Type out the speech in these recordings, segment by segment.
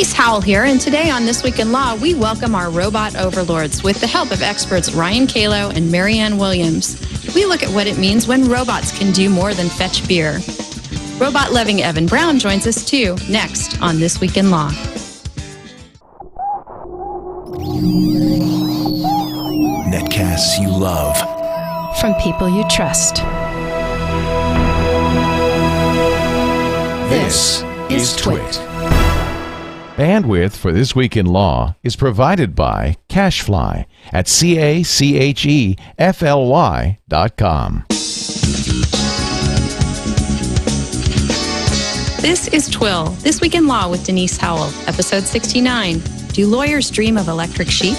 Denise Howell here, and today on This Week in Law, we welcome our robot overlords with the help of experts Ryan Calo and Marianne Williams. We look at what it means when robots can do more than fetch beer. Robot-loving Evan Brown joins us too, next on This Week in Law. Netcasts you love. From people you trust. This is TWiL. Bandwidth for This Week in Law is provided by Cachefly at CACHEFLY.com. This is TWiL, This Week in Law with Denise Howell, episode 69. Do lawyers dream of electric sheep?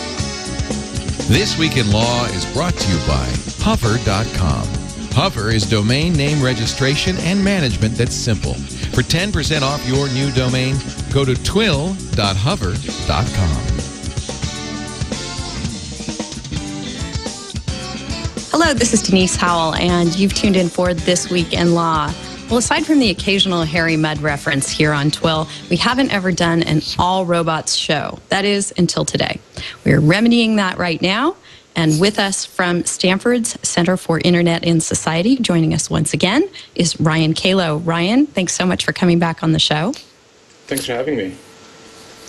This Week in Law is brought to you by Hover.com. Hover is domain name registration and management that's simple. For 10% off your new domain, go to TWiL.hover.com. Hello, this is Denise Howell, and you've tuned in for This Week in Law. Well, aside from the occasional Harry Mudd reference here on TWiL, we haven't ever done an all-robots show. That is, until today. We're remedying that right now. And with us from Stanford's Center for Internet and Society, joining us once again, is Ryan Calo. Ryan, thanks so much for coming back on the show. Thanks for having me.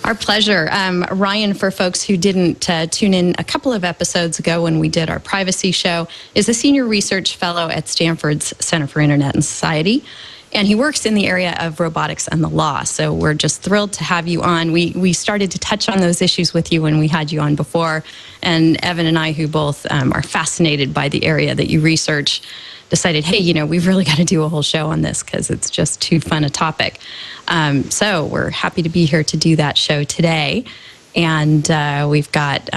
Our pleasure. Ryan, for folks who didn't tune in a couple of episodes ago when we did our privacy show, is a senior research fellow at Stanford's Center for Internet and Society. And he works in the area of robotics and the law. So we're just thrilled to have you on. We started to touch on those issues with you when we had you on before. And Evan and I, who both are fascinated by the area that you research, decided, hey, we've really got to do a whole show on this because it's just too fun a topic. So we're happy to be here to do that show today. And we've got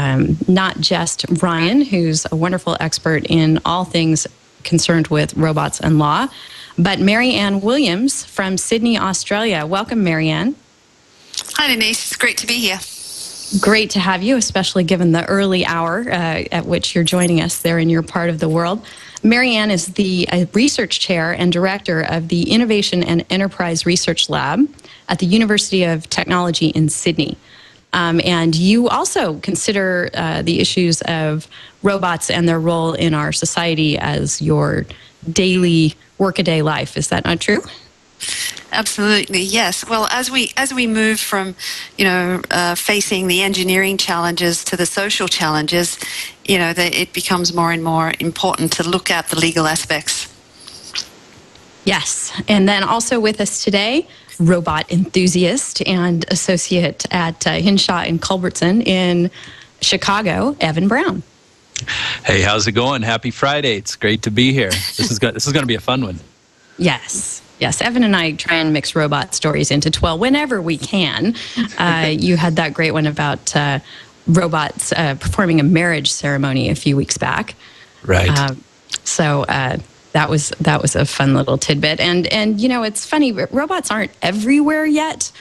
not just Ryan, who's a wonderful expert in all things concerned with robots and law, but Marianne Williams from Sydney, Australia. Welcome, Marianne. Hi, Denise. It's great to be here. Great to have you, especially given the early hour at which you're joining us there in your part of the world. Marianne is the research chair and director of the Innovation and Enterprise Research Lab at the University of Technology in Sydney. And you also consider the issues of robots and their role in our society as your daily workaday life. Is that not true? Absolutely, yes. Well, as we move from, facing the engineering challenges to the social challenges, it becomes more and more important to look at the legal aspects. Yes, and then also with us today, robot enthusiast and associate at Hinshaw and Culbertson in Chicago, Evan Brown. Hey, how's it going? Happy Friday. It's great to be here. This is going to be a fun one. Yes. Evan and I try and mix robot stories into TWiL whenever we can. You had that great one about robots performing a marriage ceremony a few weeks back. Right. So that was a fun little tidbit. And it's funny, robots aren't everywhere yet,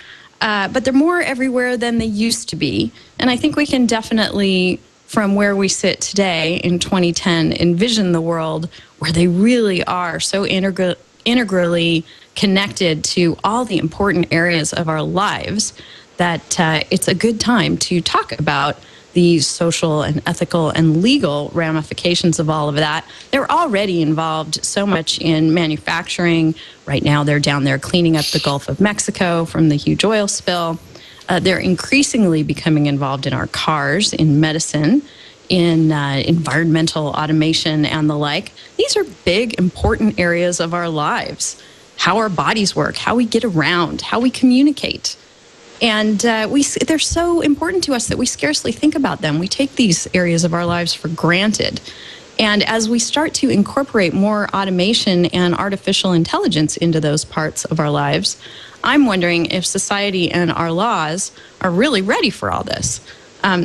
but they're more everywhere than they used to be. And I think we can definitely, from where we sit today in 2010, envision the world where they really are so integrally connected to all the important areas of our lives that it's a good time to talk about the social and ethical and legal ramifications of all of that. They're already involved so much in manufacturing. Right now, they're down there cleaning up the Gulf of Mexico from the huge oil spill. They're increasingly becoming involved in our cars, in medicine, in environmental automation and the like. These are big, important areas of our lives. How our bodies work, how we get around, how we communicate. And they're so important to us that we scarcely think about them. We take these areas of our lives for granted. And as we start to incorporate more automation and artificial intelligence into those parts of our lives, I'm wondering if society and our laws are really ready for all this.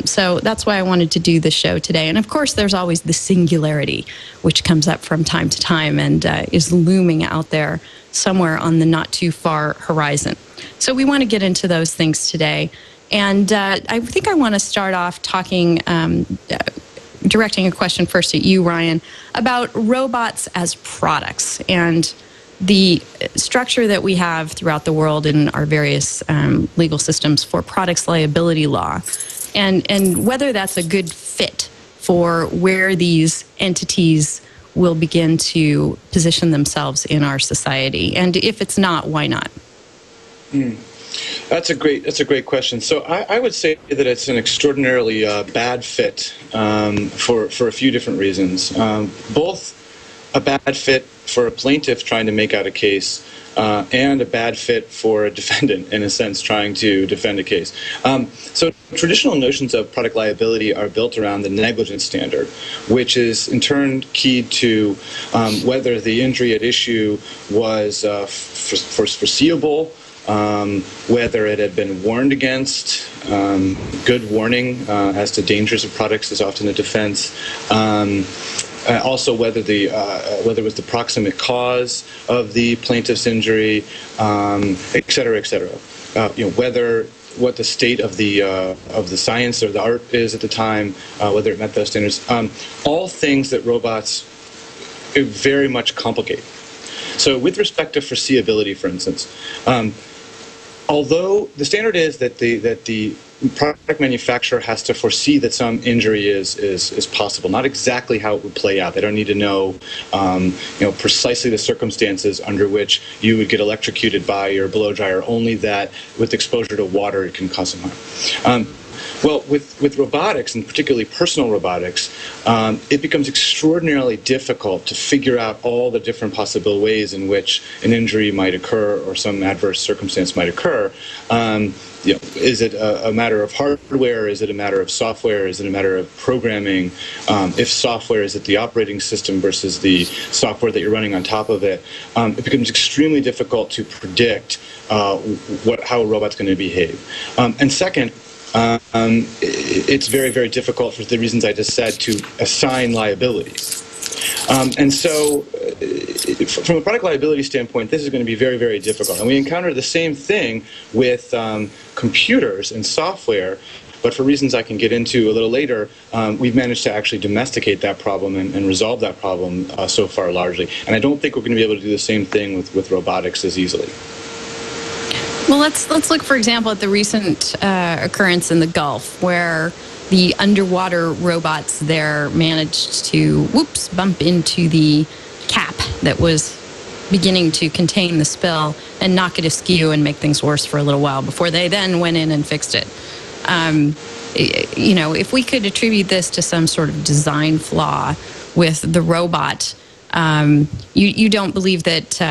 So that's why I wanted to do the show today. And of course, there's always the singularity, which comes up from time to time and is looming out there somewhere on the not too far horizon. So we want to get into those things today. And I think I want to start off talking, directing a question first at you, Ryan, about robots as products and the structure that we have throughout the world in our various legal systems for products liability law, and whether that's a good fit for where these entities will begin to position themselves in our society. And if it's not, why not? That's a great question. So I would say that it's an extraordinarily bad fit for a few different reasons. Both a bad fit for a plaintiff trying to make out a case, and a bad fit for a defendant, in a sense, trying to defend a case. So traditional notions of product liability are built around the negligence standard, which is in turn keyed to whether the injury at issue was foreseeable, whether it had been warned against. Good warning as to dangers of products is often a defense. Also, whether it was the proximate cause of the plaintiff's injury, et cetera, et cetera. What the state of the science or the art is at the time, whether it met those standards. All things that robots very much complicate. So, with respect to foreseeability, for instance, although the standard is that the product manufacturer has to foresee that some injury is possible, not exactly how it would play out. They don't need to know, precisely the circumstances under which you would get electrocuted by your blow dryer, only that with exposure to water it can cause some harm. Well, with robotics, and particularly personal robotics, it becomes extraordinarily difficult to figure out all the different possible ways in which an injury might occur or some adverse circumstance might occur. Is it a matter of hardware? Is it a matter of software? Is it a matter of programming? If software, is it the operating system versus the software that you're running on top of it? It becomes extremely difficult to predict how a robot's going to behave. And second, it's very, very difficult for the reasons I just said to assign liability. And so from a product liability standpoint, this is going to be very, very difficult. And we encounter the same thing with computers and software, but for reasons I can get into a little later, we've managed to actually domesticate that problem and resolve that problem so far largely. And I don't think we're going to be able to do the same thing with robotics as easily. Well, let's look, for example, at the recent occurrence in the Gulf, where the underwater robots there managed to, bump into the cap that was beginning to contain the spill and knock it askew and make things worse for a little while before they then went in and fixed it. If we could attribute this to some sort of design flaw with the robot, you don't believe that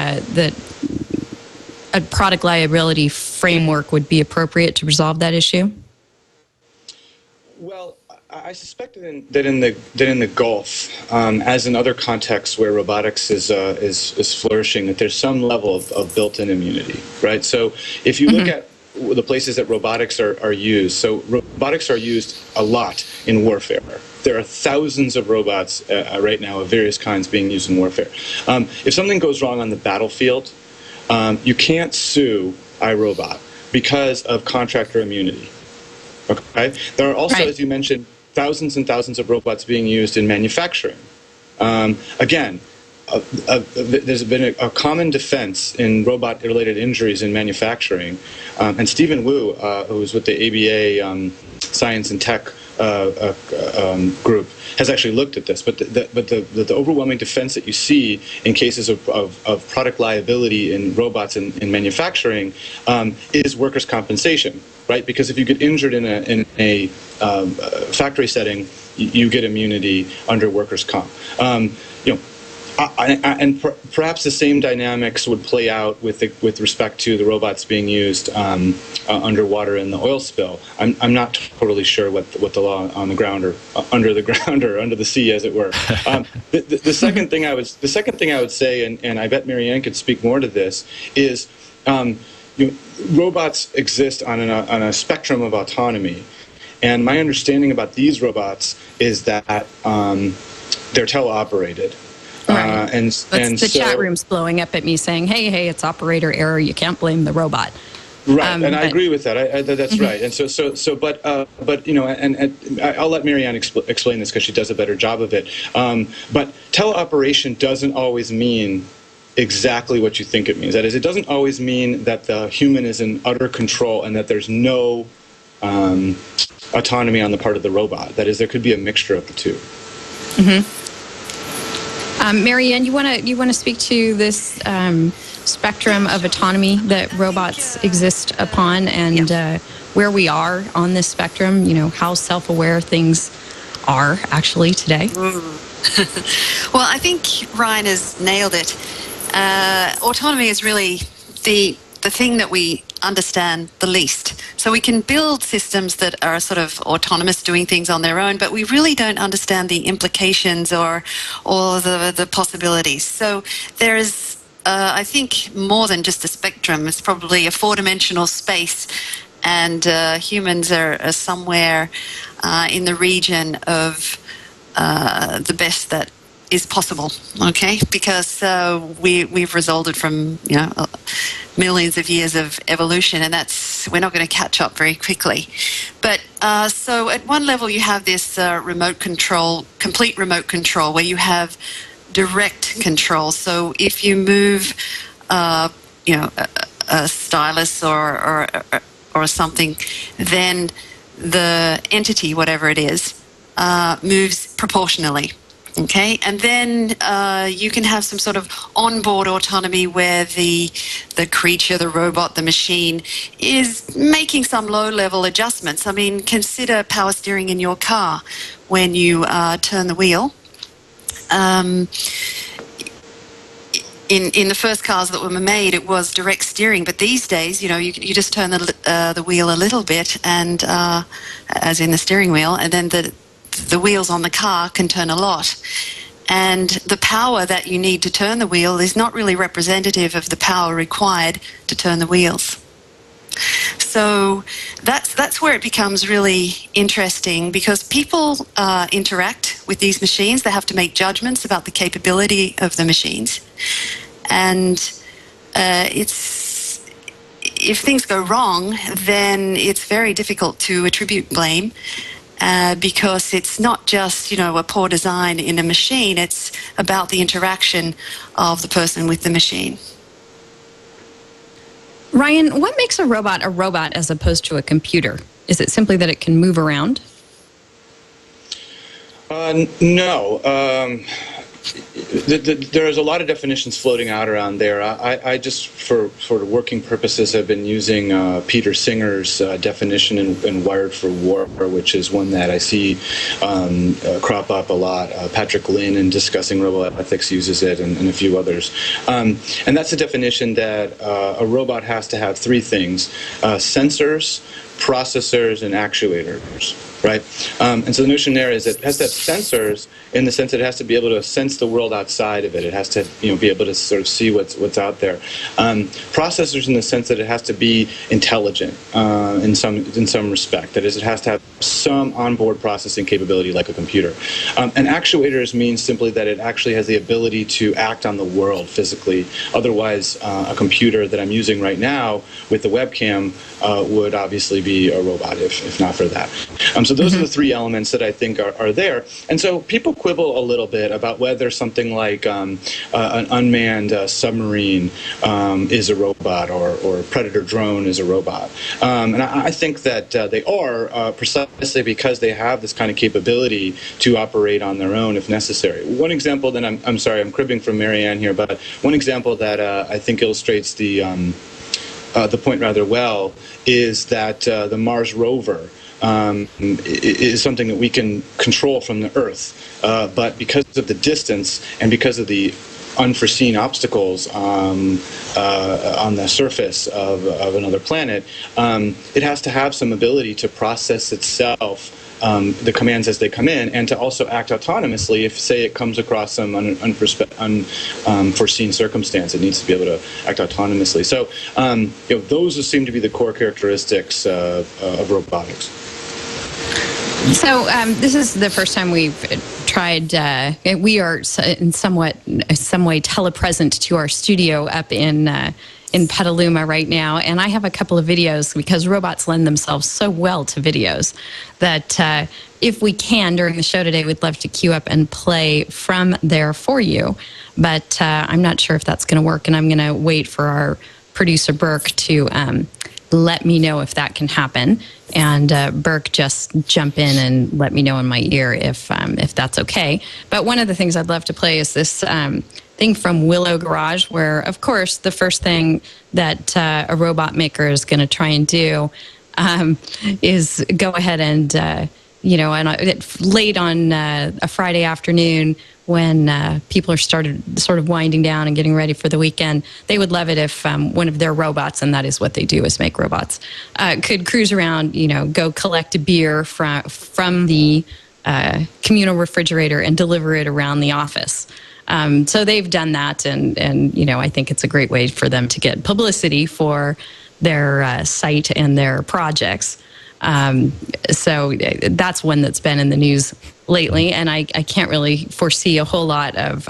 a product liability framework would be appropriate to resolve that issue? Well, I suspect that in the Gulf, as in other contexts where robotics is flourishing, that there's some level of built-in immunity, right? So if you look at the places that robotics are used, so robotics are used a lot in warfare. There are thousands of robots right now of various kinds being used in warfare. If something goes wrong on the battlefield, you can't sue iRobot because of contractor immunity. Okay? There are also, as you mentioned, thousands and thousands of robots being used in manufacturing. Again, there's been a common defense in robot-related injuries in manufacturing. And Stephen Wu, who's with the ABA Science and Tech group, has actually looked at this. But the overwhelming defense that you see in cases of product liability in robots in manufacturing is workers' compensation, right? Because if you get injured in a factory setting, you get immunity under workers' comp. Perhaps the same dynamics would play out with respect to the robots being used underwater in the oil spill. I'm not totally sure what the law on the ground or under the ground or under the sea, as it were. The second thing I would say, and I bet Marianne could speak more to this, is robots exist on a spectrum of autonomy, and my understanding about these robots is that they're teleoperated. Right. The chat room's blowing up at me saying, hey, it's operator error. You can't blame the robot. Right, and I agree with that. That's right. And but I'll let Marianne explain this because she does a better job of it. But teleoperation doesn't always mean exactly what you think it means. That is, it doesn't always mean that the human is in utter control and that there's no autonomy on the part of the robot. That is, there could be a mixture of the two. Marianne, you want to speak to this spectrum of autonomy that robots exist upon, and where we are on this spectrum? You know, how self-aware things are actually today. Well, I think Ryan has nailed it. Autonomy is really the thing that we understand the least. So we can build systems that are sort of autonomous, doing things on their own, but we really don't understand the implications or the possibilities. So there is, I think, more than just a spectrum. It's probably a four-dimensional space, and humans are somewhere in the region of the best that is possible, okay? Because we've resulted from, you know, millions of years of evolution, and we're not going to catch up very quickly. But so at one level you have this remote control, complete remote control, where you have direct control. So if you move, you know, a stylus or something, then the entity, whatever it is, moves proportionally. Okay, and then you can have some sort of onboard autonomy where the creature, the robot, the machine is making some low-level adjustments. I mean, consider power steering in your car when you turn the wheel. In the first cars that were made, it was direct steering, but these days, you know, you just turn the wheel a little bit, and as in the steering wheel, and then the wheels on the car can turn a lot. And the power that you need to turn the wheel is not really representative of the power required to turn the wheels. So that's where it becomes really interesting, because people interact with these machines. They have to make judgments about the capability of the machines. And if things go wrong, then it's very difficult to attribute blame. Because it's not just, you know, a poor design in a machine, it's about the interaction of the person with the machine. Ryan, what makes a robot as opposed to a computer? Is it simply that it can move around? No. There's a lot of definitions floating out around there. I just, for working purposes, have been using Peter Singer's definition in Wired for War, which is one that I see crop up a lot. Patrick Lynn, in Discussing Roboethics, uses it, and a few others. And that's a definition that a robot has to have three things: sensors, processors, and actuators, right? And so the notion there is it has to have sensors in the sense that it has to be able to sense the world outside of it. It has to, you know, be able to sort of see what's out there. Processors in the sense that it has to be intelligent in some respect. That is, it has to have some onboard processing capability like a computer. And actuators means simply that it actually has the ability to act on the world physically. Otherwise, a computer that I'm using right now with the webcam would obviously be a robot if not for that. So those are the three elements that I think are there. And so people quibble a little bit about whether something like an unmanned submarine is a robot, or a Predator drone is a robot. And I think that they are precisely because they have this kind of capability to operate on their own if necessary. One example, then I'm sorry, I'm cribbing from Marianne here, but one example that I think illustrates the point rather well is that the Mars rover is something that we can control from the Earth, but because of the distance and because of the unforeseen obstacles on the surface of another planet, it has to have some ability to process itself, the commands as they come in, and to also act autonomously if, say, it comes across some unforeseen circumstance. It needs to be able to act autonomously. So you know, those seem to be the core characteristics of robotics. So this is the first time we've tried. We are in some way telepresent to our studio up in in Petaluma right now, and I have a couple of videos because robots lend themselves so well to videos that if we can, during the show today, we'd love to queue up and play from there for you. But I'm not sure if that's going to work, and I'm going to wait for our producer, Burke, to let me know if that can happen. And Burke, just jump in and let me know in my ear if that's okay. But one of the things I'd love to play is this thing from Willow Garage, where, of course, the first thing that a robot maker is going to try and do is go ahead and, late on a Friday afternoon when people are sort of winding down and getting ready for the weekend, they would love it if one of their robots, and that is what they do, is make robots, could cruise around, go collect a beer from the communal refrigerator and deliver it around the office. So they've done that, and I think it's a great way for them to get publicity for their site and their projects. So that's one that's been in the news lately, and I can't really foresee a whole lot of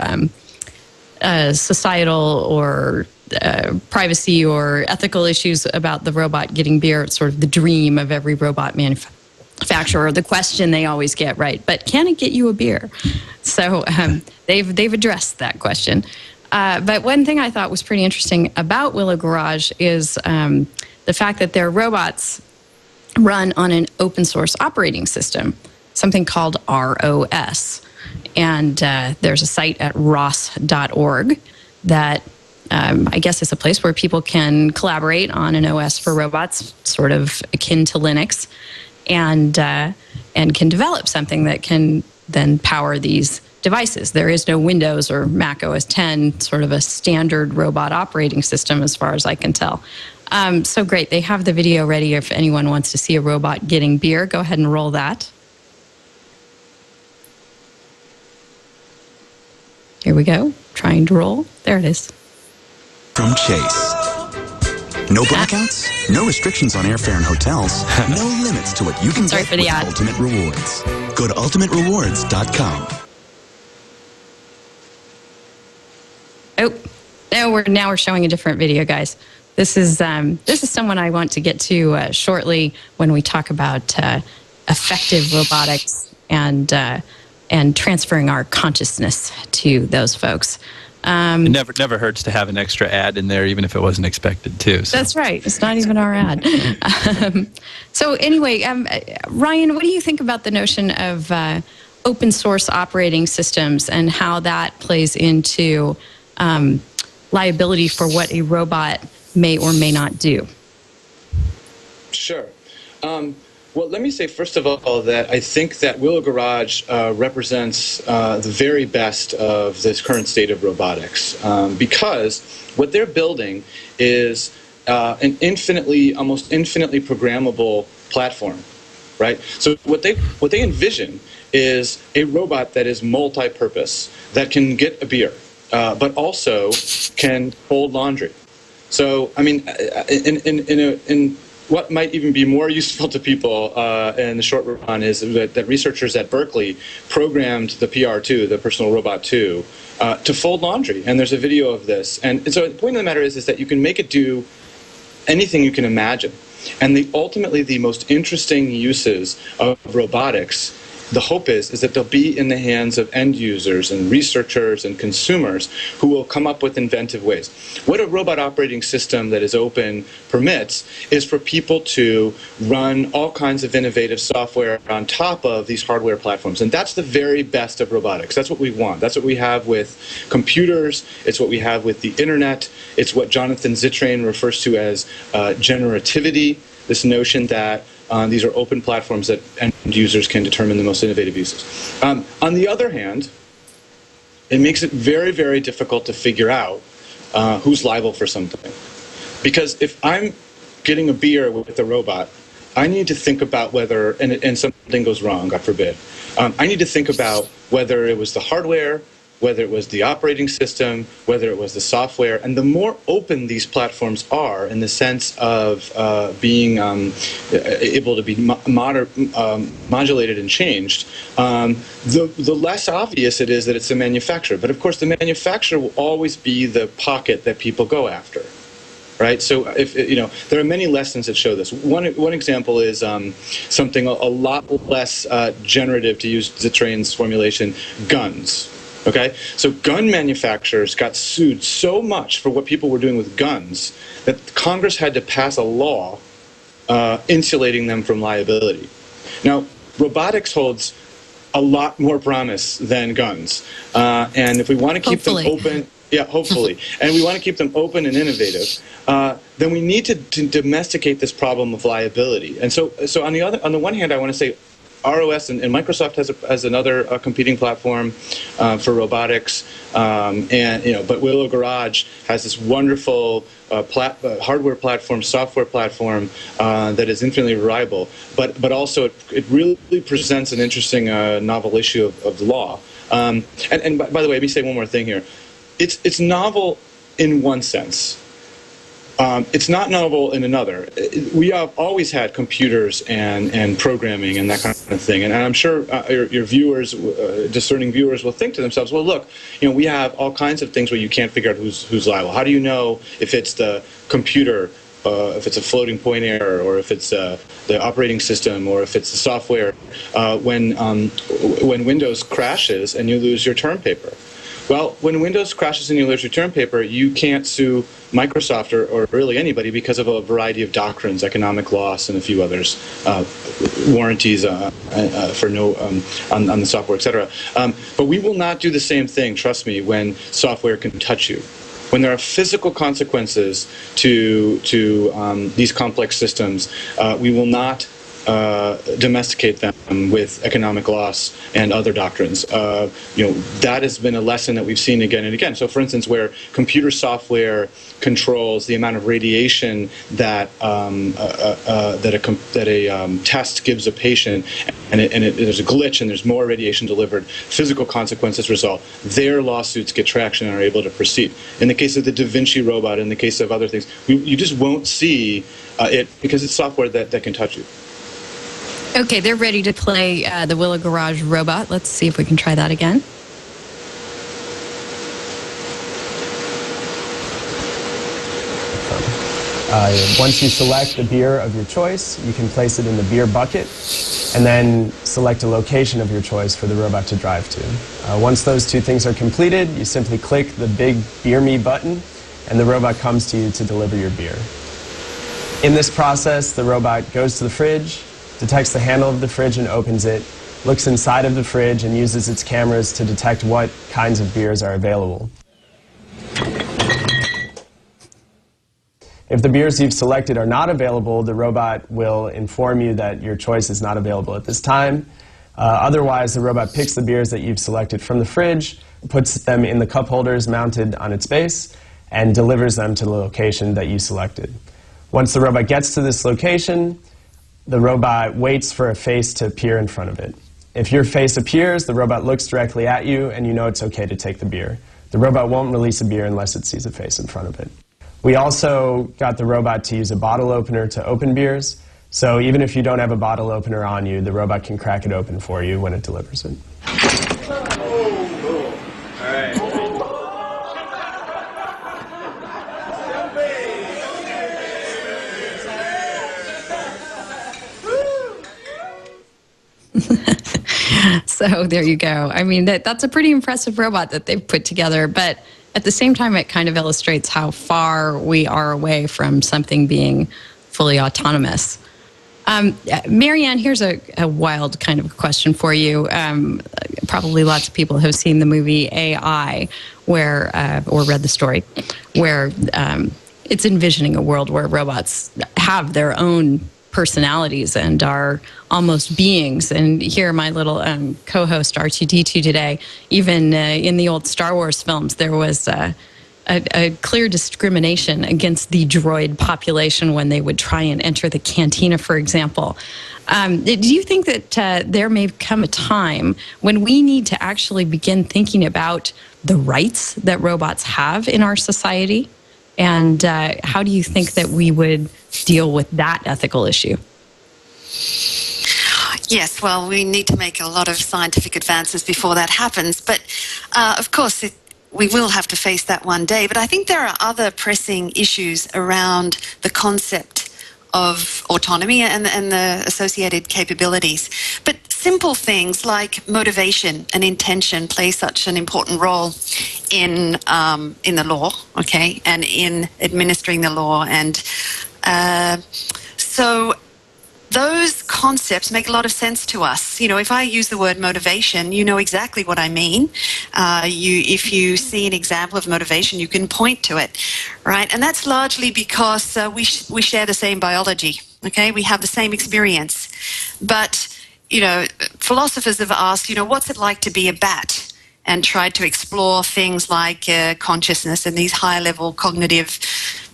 societal or privacy or ethical issues about the robot getting beer. It's sort of the dream of every robot manufacturer, the question they always get, right? But can it get you a beer? So they've addressed that question. But one thing I thought was pretty interesting about Willow Garage is the fact that their robots run on an open source operating system, something called ROS. And there's a site at ros.org that I guess is a place where people can collaborate on an OS for robots, sort of akin to Linux, and can develop something that can then power these devices. There is no Windows or Mac OS X, sort of a standard robot operating system as far as I can tell. So great. They have the video ready if anyone wants to see a robot getting beer. Go ahead and roll that. Here we go. Trying to roll. There it is. From Chase. No blackouts, no restrictions on airfare and hotels, no limits to what you can get with Ultimate Rewards. Go to ultimaterewards.com. Oh, now we're showing a different video, guys. This is someone I want to get to shortly when we talk about effective robotics and transferring our consciousness to those folks. It never hurts to have an extra ad in there, even if it wasn't expected to. So. That's right. It's not even our ad. So anyway, Ryan, what do you think about the notion of open source operating systems and how that plays into liability for what a robot may or may not do? Sure. Well, let me say, first of all, that I think that Willow Garage represents the very best of this current state of robotics, because what they're building is an almost infinitely programmable platform, right? So what they envision is a robot that is multi-purpose, that can get a beer, but also can fold laundry. So, I mean, in what might even be more useful to people in the short run is that researchers at Berkeley programmed the PR2, the Personal Robot 2, to fold laundry. And there's a video of this. And so the point of the matter is that you can make it do anything you can imagine. And ultimately, the most interesting uses of robotics, the hope is that they'll be in the hands of end users and researchers and consumers who will come up with inventive ways. What a robot operating system that is open permits is for people to run all kinds of innovative software on top of these hardware platforms. And that's the very best of robotics. That's what we want. That's what we have with computers. It's what we have with the internet. It's what Jonathan Zittrain refers to as generativity, this notion that these are open platforms that end users can determine the most innovative uses. On the other hand, it makes it very, very difficult to figure out who's liable for something. Because if I'm getting a beer with a robot, I need to think about whether, and something goes wrong, God forbid, I need to think about whether it was the hardware, whether it was the operating system, whether it was the software. And the more open these platforms are in the sense of being able to be modulated and changed, the less obvious it is that it's the manufacturer. But of course, the manufacturer will always be the pocket that people go after. right? So if there are many lessons that show this. One example is something a lot less generative, to use Zittrain's formulation, guns. Okay, so gun manufacturers got sued so much for what people were doing with guns that Congress had to pass a law insulating them from liability. Now, robotics holds a lot more promise than guns, and if we want to keep them open, yeah, hopefully, and we want to keep them open and innovative, then we need to domesticate this problem of liability. And so on the one hand, I want to say, ROS and Microsoft has another competing platform for robotics, but Willow Garage has this wonderful hardware platform, software platform that is infinitely reliable. But also it really presents an interesting novel issue of the law. And by the way, let me say one more thing here. It's novel in one sense. It's not novel in another. We have always had computers and programming and that kind of thing. And I'm sure your viewers, discerning viewers, will think to themselves, well, look, we have all kinds of things where you can't figure out who's liable. How do you know if it's the computer, if it's a floating point error, or if it's the operating system, or if it's the software, when Windows crashes and you lose your term paper? Well, when Windows crashes and you lose your term paper, you can't sue Microsoft or really anybody because of a variety of doctrines, economic loss and a few others, warranties for on the software, etc. But we will not do the same thing, trust me, when software can touch you. When there are physical consequences to these complex systems, we will not domesticate them with economic loss and other doctrines. That has been a lesson that we've seen again and again. So, for instance, where computer software controls the amount of radiation that a test gives a patient, and there's a glitch and there's more radiation delivered, physical consequences result. Their lawsuits get traction and are able to proceed. In the case of the Da Vinci robot, in the case of other things, you just won't see it because it's software that can touch you. Okay, they're ready to play the Willow Garage robot. Let's see if we can try that again. Once you select the beer of your choice, you can place it in the beer bucket and then select a location of your choice for the robot to drive to. Once those two things are completed, you simply click the big Beer Me button and the robot comes to you to deliver your beer. In this process, the robot goes to the fridge, detects the handle of the fridge and opens it, looks inside of the fridge and uses its cameras to detect what kinds of beers are available. If the beers you've selected are not available, the robot will inform you that your choice is not available at this time. Otherwise, the robot picks the beers that you've selected from the fridge, puts them in the cup holders mounted on its base, and delivers them to the location that you selected. Once the robot gets to this location, the robot waits for a face to appear in front of it. If your face appears, the robot looks directly at you and you know it's okay to take the beer. The robot won't release a beer unless it sees a face in front of it. We also got the robot to use a bottle opener to open beers, so even if you don't have a bottle opener on you, the robot can crack it open for you when it delivers it. So there you go. I mean, that's a pretty impressive robot that they've put together, but at the same time, it kind of illustrates how far we are away from something being fully autonomous. Marianne, here's a wild kind of question for you. Probably lots of people have seen the movie AI, where or read the story, where it's envisioning a world where robots have their own personalities and are almost beings. And here, my little co-host R2D2 today, even in the old Star Wars films, there was a clear discrimination against the droid population when they would try and enter the cantina, for example. Do you think that there may come a time when we need to actually begin thinking about the rights that robots have in our society? And how do you think that we would deal with that ethical issue? Yes, well, we need to make a lot of scientific advances before that happens. But, of course, we will have to face that one day. But I think there are other pressing issues around the concept of autonomy and the associated capabilities. But simple things like motivation and intention play such an important role in the law, okay, and in administering the law. And so those concepts make a lot of sense to us. You know, if I use the word motivation, you know exactly what I mean. If you see an example of motivation, you can point to it, right? And that's largely because we share the same biology, okay? We have the same experience. But, you know, philosophers have asked, you know, what's it like to be a bat? And tried to explore things like consciousness and these high-level cognitive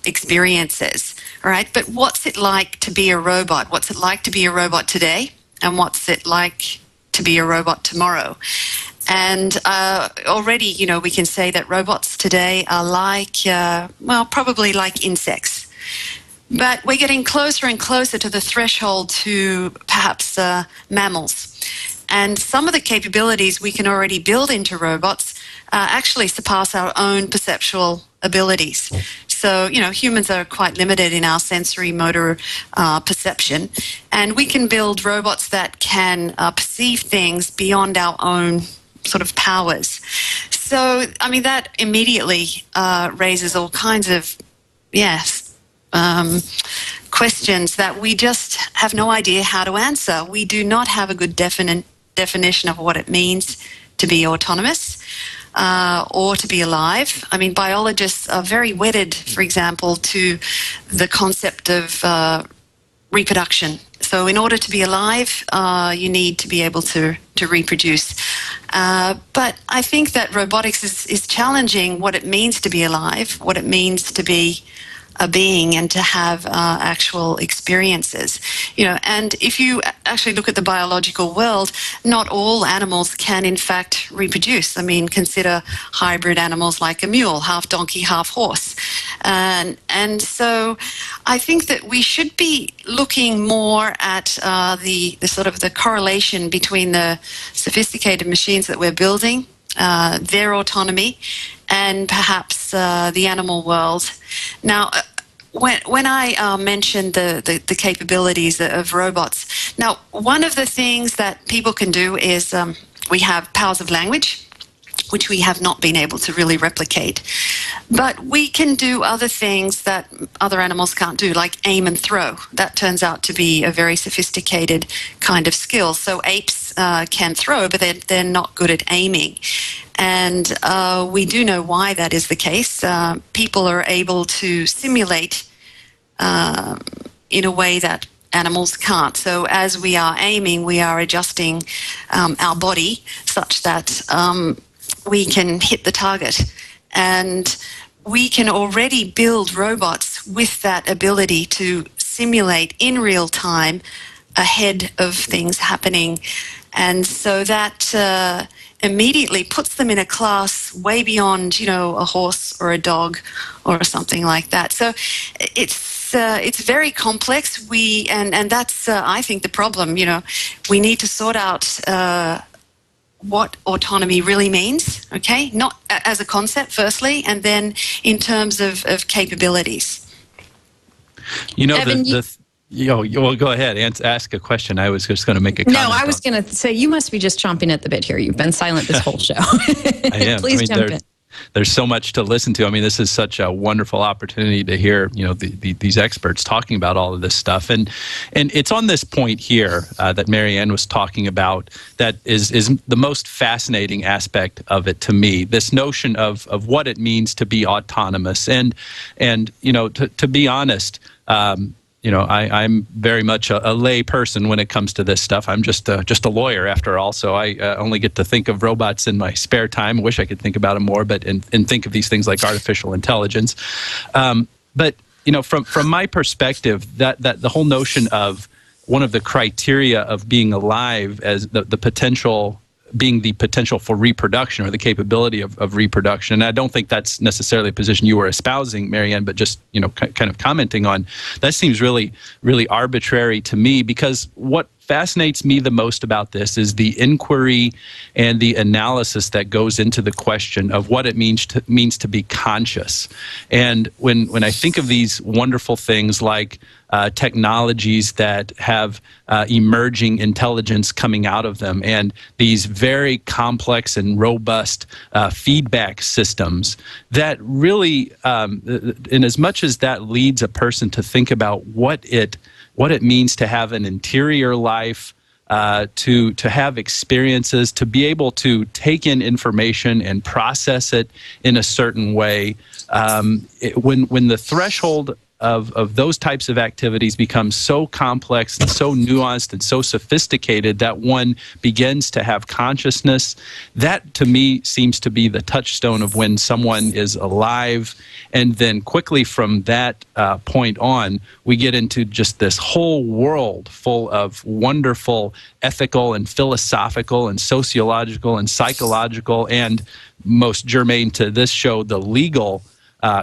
experiences. All right, but what's it like to be a robot? What's it like to be a robot today? And what's it like to be a robot tomorrow? And already, you know, we can say that robots today are like, well, probably like insects. But we're getting closer and closer to the threshold to perhaps mammals. And some of the capabilities we can already build into robots actually surpass our own perceptual abilities. So, you know, humans are quite limited in our sensory motor perception, and we can build robots that can perceive things beyond our own sort of powers. So, I mean, that immediately raises all kinds of, questions that we just have no idea how to answer. We do not have a good definition of what it means to be autonomous. Or to be alive. I mean, biologists are very wedded, for example, to the concept of reproduction. So in order to be alive, you need to be able to reproduce. But I think that robotics is challenging what it means to be alive, what it means to be a being and to have actual experiences, you know. And if you actually look at the biological world, not all animals can in fact reproduce. I mean, consider hybrid animals like a mule, half donkey, half horse. And so I think that we should be looking more at the sort of the correlation between the sophisticated machines that we're building, their autonomy, and perhaps the animal world. Now, when I mentioned the capabilities of robots, now, one of the things that people can do is we have powers of language, which we have not been able to really replicate. But we can do other things that other animals can't do, like aim and throw. That turns out to be a very sophisticated kind of skill. So apes can throw, but they're not good at aiming. And we do know why that is the case. People are able to simulate in a way that animals can't. So as we are aiming, we are adjusting our body such that we can hit the target. And we can already build robots with that ability to simulate in real time ahead of things happening. And so that immediately puts them in a class way beyond, you know, a horse or a dog or something like that. So it's very complex. And that's I think the problem. You know, we need to sort out what autonomy really means. Okay, not as a concept firstly, and then in terms of capabilities. You know, Evan, well, go ahead and ask a question. I was just going to make a comment. No, I was going to say, you must be just chomping at the bit here. You've been silent this whole show. I am. Please jump in. There's so much to listen to. I mean, this is such a wonderful opportunity to hear, you know, these experts talking about all of this stuff. And it's on this point here that Marianne was talking about that is the most fascinating aspect of it to me, this notion of what it means to be autonomous. And you know, to be honest, you know, I'm very much a lay person when it comes to this stuff. I'm just a lawyer after all, so I only get to think of robots in my spare time. I wish I could think about them more, but and think of these things like artificial intelligence. But you know, from my perspective, that the whole notion of one of the criteria of being alive as the potential. Being the potential for reproduction or the capability of reproduction. And I don't think that's necessarily a position you were espousing, Marianne, but just, you know, kind of commenting on. That seems really, really arbitrary to me, because what fascinates me the most about this is the inquiry and the analysis that goes into the question of what it means to be conscious. And when I think of these wonderful things like technologies that have emerging intelligence coming out of them, and these very complex and robust feedback systems that really, in as much as that leads a person to think about what it means to have an interior life, to have experiences, to be able to take in information and process it in a certain way, when the threshold of those types of activities becomes so complex and so nuanced and so sophisticated that one begins to have consciousness, that to me seems to be the touchstone of when someone is alive. And then quickly from that point on, we get into just this whole world full of wonderful ethical and philosophical and sociological and psychological, and most germane to this show, the legal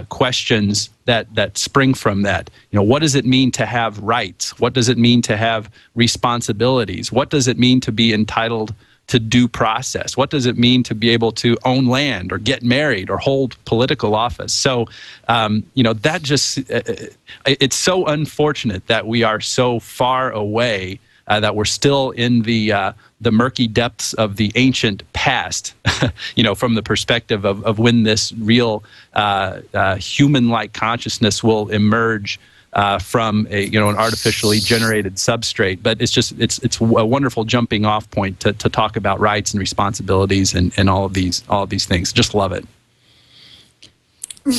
questions that spring from that. You know, what does it mean to have rights? What does it mean to have responsibilities? What does it mean to be entitled to due process? What does it mean to be able to own land or get married or hold political office? So, that just, it's so unfortunate that we are so far away, that we're still in the murky depths of the ancient past, from the perspective of when this real human-like consciousness will emerge from an artificially generated substrate. But it's a wonderful jumping off point to talk about rights and responsibilities and all of these things. Just love it.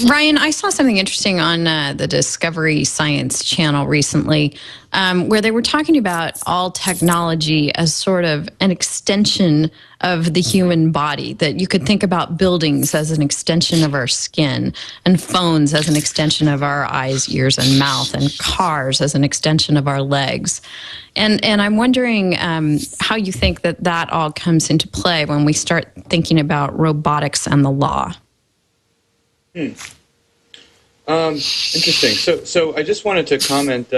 Ryan, I saw something interesting on the Discovery Science channel recently, where they were talking about all technology as sort of an extension of the human body, that you could think about buildings as an extension of our skin, and phones as an extension of our eyes, ears, and mouth, and cars as an extension of our legs. And I'm wondering how you think that all comes into play when we start thinking about robotics and the law. Interesting. So I just wanted to comment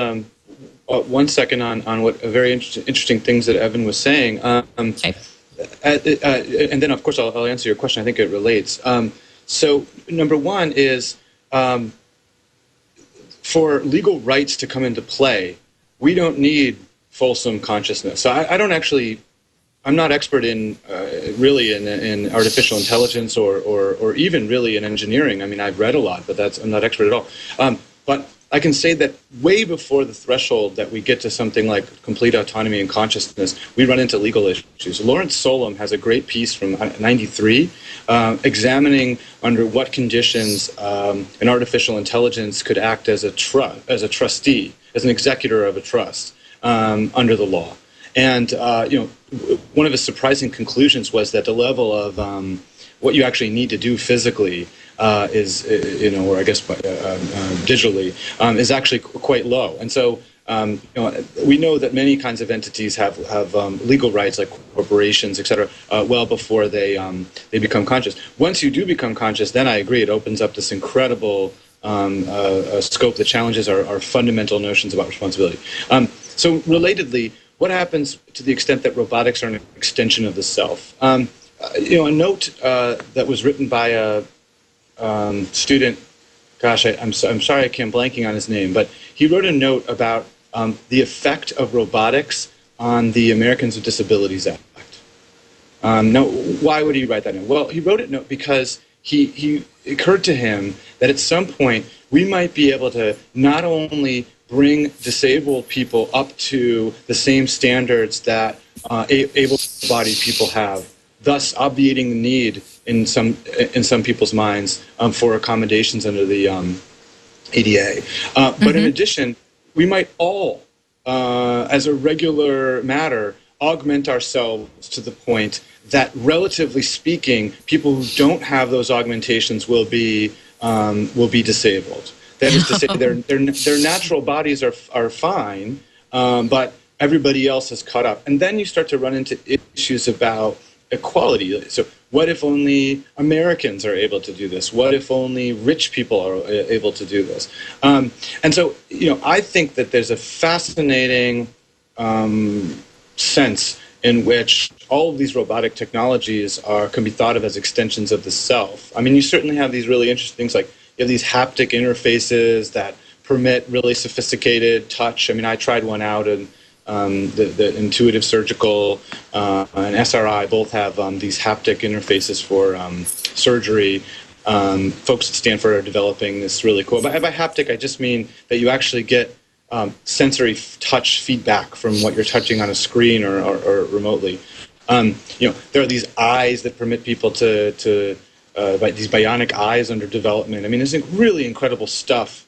1 second on what very interesting things that Evan was saying. Okay. And then, of course, I'll answer your question. I think it relates. So number one is for legal rights to come into play, we don't need fulsome consciousness. So I'm not expert in really in artificial intelligence or even really in engineering. I mean, I've read a lot, but I'm not expert at all. But I can say that way before the threshold that we get to something like complete autonomy and consciousness, we run into legal issues. Lawrence Solom has a great piece from '93 examining under what conditions an artificial intelligence could act as a trustee, as an executor of a trust under the law. And one of his surprising conclusions was that the level of what you actually need to do physically or I guess digitally, is actually quite low. And so we know that many kinds of entities have legal rights, like corporations, et cetera, well before they become conscious. Once you do become conscious, then I agree, it opens up this incredible scope that challenges our fundamental notions about responsibility. So relatedly, what happens to the extent that robotics are an extension of the self? A note that was written by a student, gosh, I'm sorry I can't blanking on his name, but he wrote a note about the effect of robotics on the Americans with Disabilities Act. Now, why would he write that note? Well, he wrote it because it occurred to him that at some point we might be able to not only bring disabled people up to the same standards that able-bodied people have, thus obviating the need in some people's minds for accommodations under the ADA. But in addition, we might all, as a regular matter, augment ourselves to the point that, relatively speaking, people who don't have those augmentations will be disabled. That is to say, their natural bodies are fine, but everybody else has caught up. And then you start to run into issues about equality. So what if only Americans are able to do this? What if only rich people are able to do this? And so, I think that there's a fascinating sense in which all of these robotic technologies can be thought of as extensions of the self. I mean, you certainly have these really interesting things, like you have these haptic interfaces that permit really sophisticated touch. I mean, I tried one out, and the Intuitive Surgical and SRI both have these haptic interfaces for surgery. Folks at Stanford are developing this really cool. By haptic, I just mean that you actually get sensory touch feedback from what you're touching on a screen or remotely. There are these eyes that permit people to these bionic eyes under development. I mean, there's really incredible stuff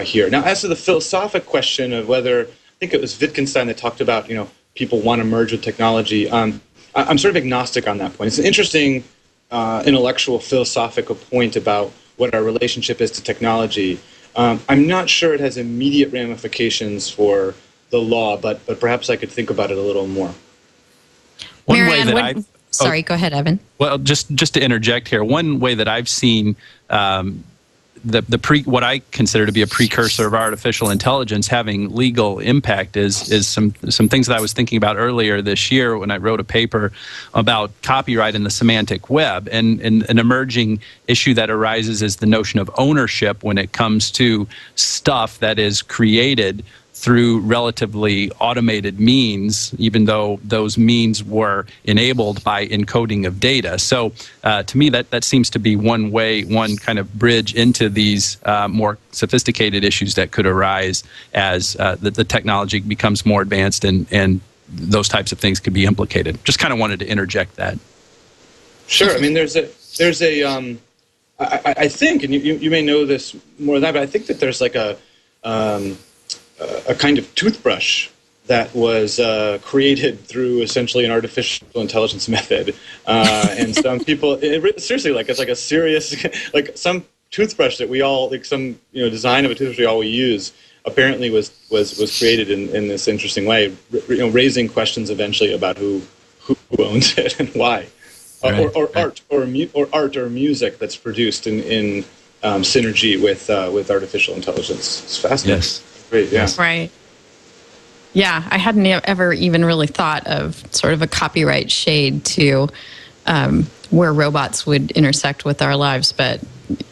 here. Now, as to the philosophic question of whether, I think it was Wittgenstein that talked about, people want to merge with technology. I'm sort of agnostic on that point. It's an interesting intellectual, philosophical point about what our relationship is to technology. I'm not sure it has immediate ramifications for the law, but perhaps I could think about it a little more. Sorry, go ahead, Evan. Well, just to interject here, one way that I've seen what I consider to be a precursor of artificial intelligence having legal impact is some things that I was thinking about earlier this year when I wrote a paper about copyright in the semantic web, and an emerging issue that arises is the notion of ownership when it comes to stuff that is created through relatively automated means, even though those means were enabled by encoding of data. So to me, that seems to be one kind of bridge into these more sophisticated issues that could arise as the technology becomes more advanced and those types of things could be implicated. Just kind of wanted to interject that. Sure. I mean, I think, and you may know this more than that, but I think that there's like a kind of toothbrush that was created through essentially an artificial intelligence method, and some people seriously, like, it's like a serious, like, some toothbrush that we all, like, some design of a toothbrush we all use apparently was created in this interesting way, raising questions eventually about who owns it and why, right. or art or music that's produced in synergy with artificial intelligence. It's fascinating. Yes. Great, yeah. Right. Yeah, I hadn't ever even really thought of sort of a copyright shade to where robots would intersect with our lives, but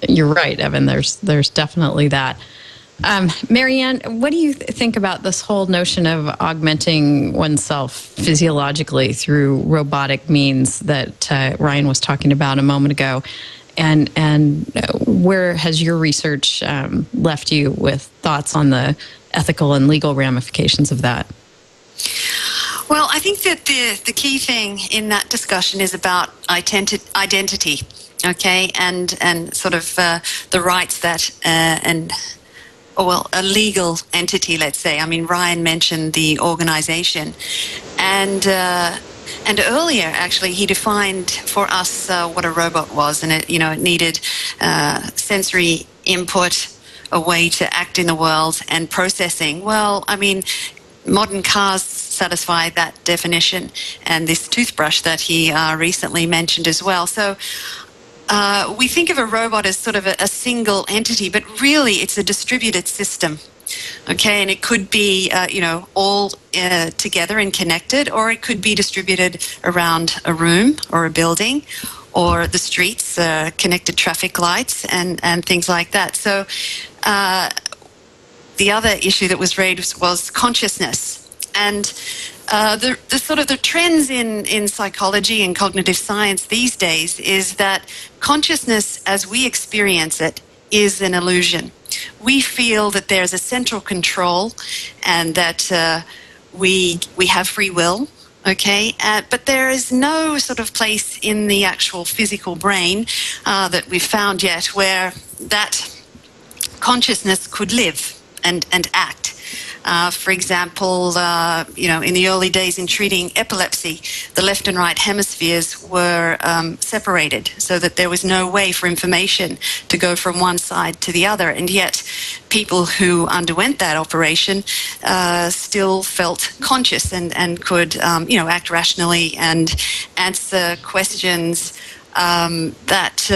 you're right, Evan. There's definitely that. Marianne, what do you think about this whole notion of augmenting oneself physiologically through robotic means that Ryan was talking about a moment ago? And where has your research left you with thoughts on the ethical and legal ramifications of that? Well, I think that the key thing in that discussion is about identity, okay, and sort of the rights that a legal entity, let's say. I mean, Ryan mentioned the organization, and earlier, actually, he defined for us what a robot was, and it needed sensory input, a way to act in the world, and processing. Well, I mean, modern cars satisfy that definition, and this toothbrush that he recently mentioned as well. So we think of a robot as sort of a single entity, but really it's a distributed system. Okay, and it could be, all together and connected, or it could be distributed around a room or a building or the streets, connected traffic lights and things like that. So the other issue that was raised was consciousness. And the sort of the trends in psychology and cognitive science these days is that consciousness as we experience it is an illusion. We feel that there's a central control and that we have free will, okay? But there is no sort of place in the actual physical brain that we've found yet where that consciousness could live and act. For example, in the early days in treating epilepsy, the left and right hemispheres were separated so that there was no way for information to go from one side to the other. And yet people who underwent that operation still felt conscious and could, act rationally and answer questions that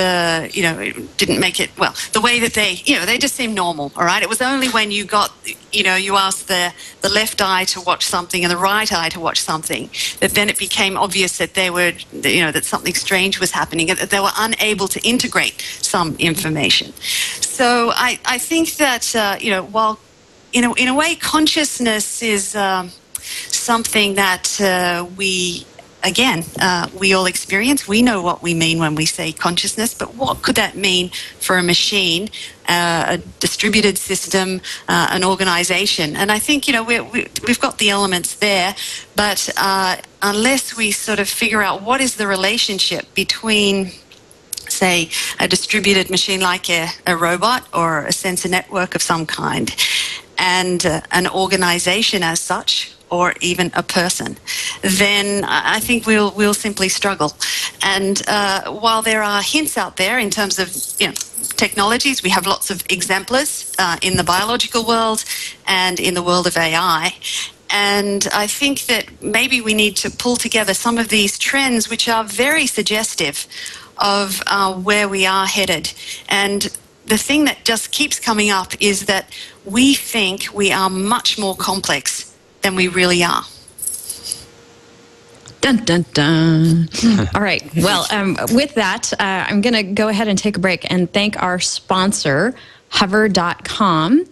didn't make it, well, the way that they just seemed normal. All right, it was only when you got, you asked the left eye to watch something and the right eye to watch something, that then it became obvious that they were, that something strange was happening, and that they were unable to integrate some information. So I think that while in a way consciousness is something that we all experience. We know what we mean when we say consciousness, but what could that mean for a machine, a distributed system, an organization? And I think, we've got the elements there, but unless we sort of figure out what is the relationship between, say, a distributed machine like a robot or a sensor network of some kind, and an organization as such, or even a person, then I think we'll simply struggle. And while there are hints out there in terms of technologies, we have lots of exemplars in the biological world and in the world of AI. And I think that maybe we need to pull together some of these trends which are very suggestive of where we are headed. And the thing that just keeps coming up is that we think we are much more complex than we really are. Dun, dun, dun. All right. Well, with that, I'm going to go ahead and take a break and thank our sponsor, Hover.com.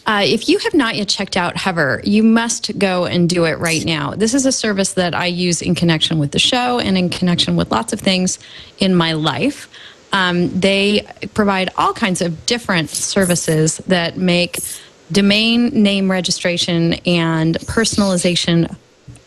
If you have not yet checked out Hover, you must go and do it right now. This is a service that I use in connection with the show and in connection with lots of things in my life. They provide all kinds of different services that make domain name registration and personalization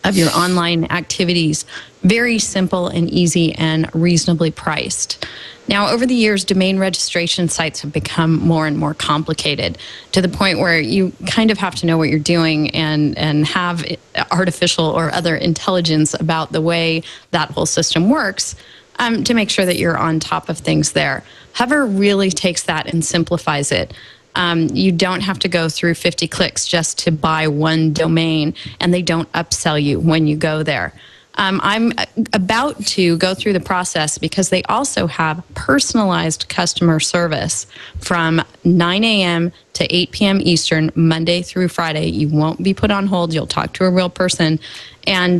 of your online activities very simple and easy and reasonably priced. Now, over the years, domain registration sites have become more and more complicated to the point where you kind of have to know what you're doing and have artificial or other intelligence about the way that whole system works to make sure that you're on top of things there. Hover really takes that and simplifies it. You don't have to go through 50 clicks just to buy one domain, and they don't upsell you when you go there. I'm about to go through the process because they also have personalized customer service from 9 a.m. to 8 p.m. Eastern, Monday through Friday. You won't be put on hold. You'll talk to a real person. And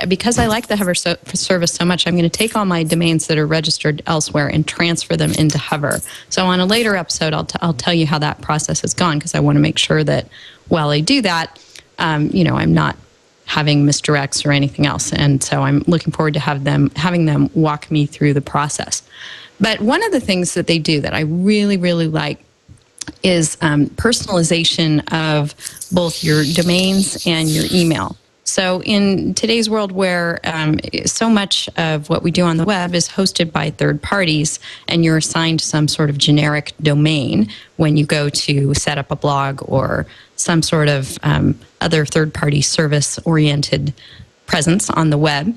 because I like the Hover service so much, I'm going to take all my domains that are registered elsewhere and transfer them into Hover. So on a later episode, I'll tell you how that process has gone, because I want to make sure that while I do that, I'm not having misdirects or anything else. And so I'm looking forward to having them walk me through the process. But one of the things that they do that I really, really like is personalization of both your domains and your email. So in today's world where so much of what we do on the web is hosted by third parties, and you're assigned some sort of generic domain when you go to set up a blog or some sort of other third-party service-oriented presence on the web,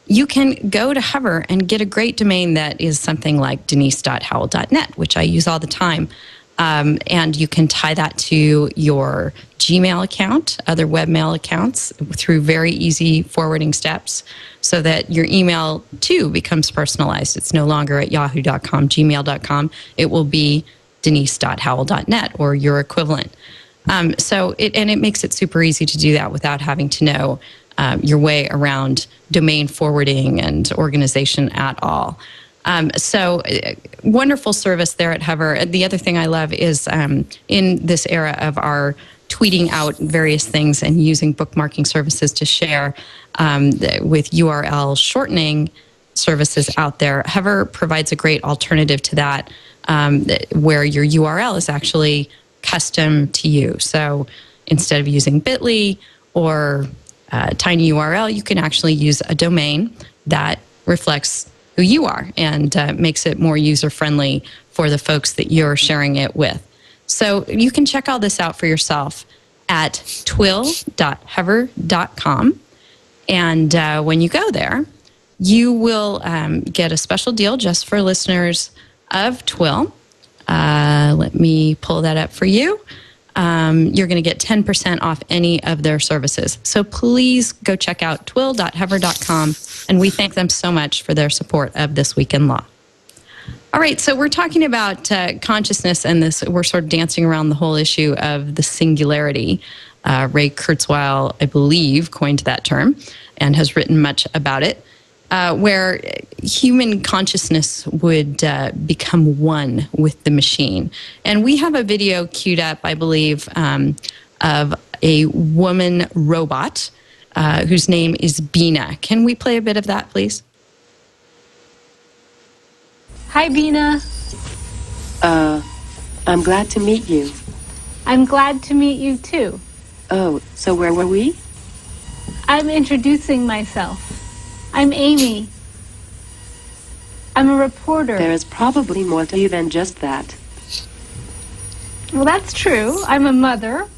you can go to Hover and get a great domain that is something like denise.howell.net, which I use all the time. And you can tie that to your Gmail account, other webmail accounts, through very easy forwarding steps, so that your email, too, becomes personalized. It's no longer at yahoo.com, gmail.com. It will be denise.howell.net or your equivalent. It makes it super easy to do that without having to know your way around domain forwarding and organization at all. Wonderful service there at Hover. The other thing I love is in this era of our tweeting out various things and using bookmarking services to share with URL shortening services out there, Hover provides a great alternative to that, where your URL is actually custom to you. So instead of using bit.ly or tinyURL, you can actually use a domain that reflects who you are and makes it more user-friendly for the folks that you're sharing it with. So you can check all this out for yourself at TWiL.hover.com. And when you go there, you will get a special deal just for listeners of TWiL. Let me pull that up for you. You're going to get 10% off any of their services. So please go check out TWiL.hover.com, and we thank them so much for their support of This Week in Law. All right, so we're talking about consciousness, and this. We're sort of dancing around the whole issue of the singularity. Ray Kurzweil, I believe, coined that term and has written much about it, where human consciousness would become one with the machine. And we have a video queued up, I believe, of a woman robot whose name is Bina. Can we play a bit of that, please? Hi, Bina. I'm glad to meet you. I'm glad to meet you, too. Oh, so where were we? I'm introducing myself. I'm Amy. I'm a reporter. There is probably more to you than just that. Well, that's true. I'm a mother.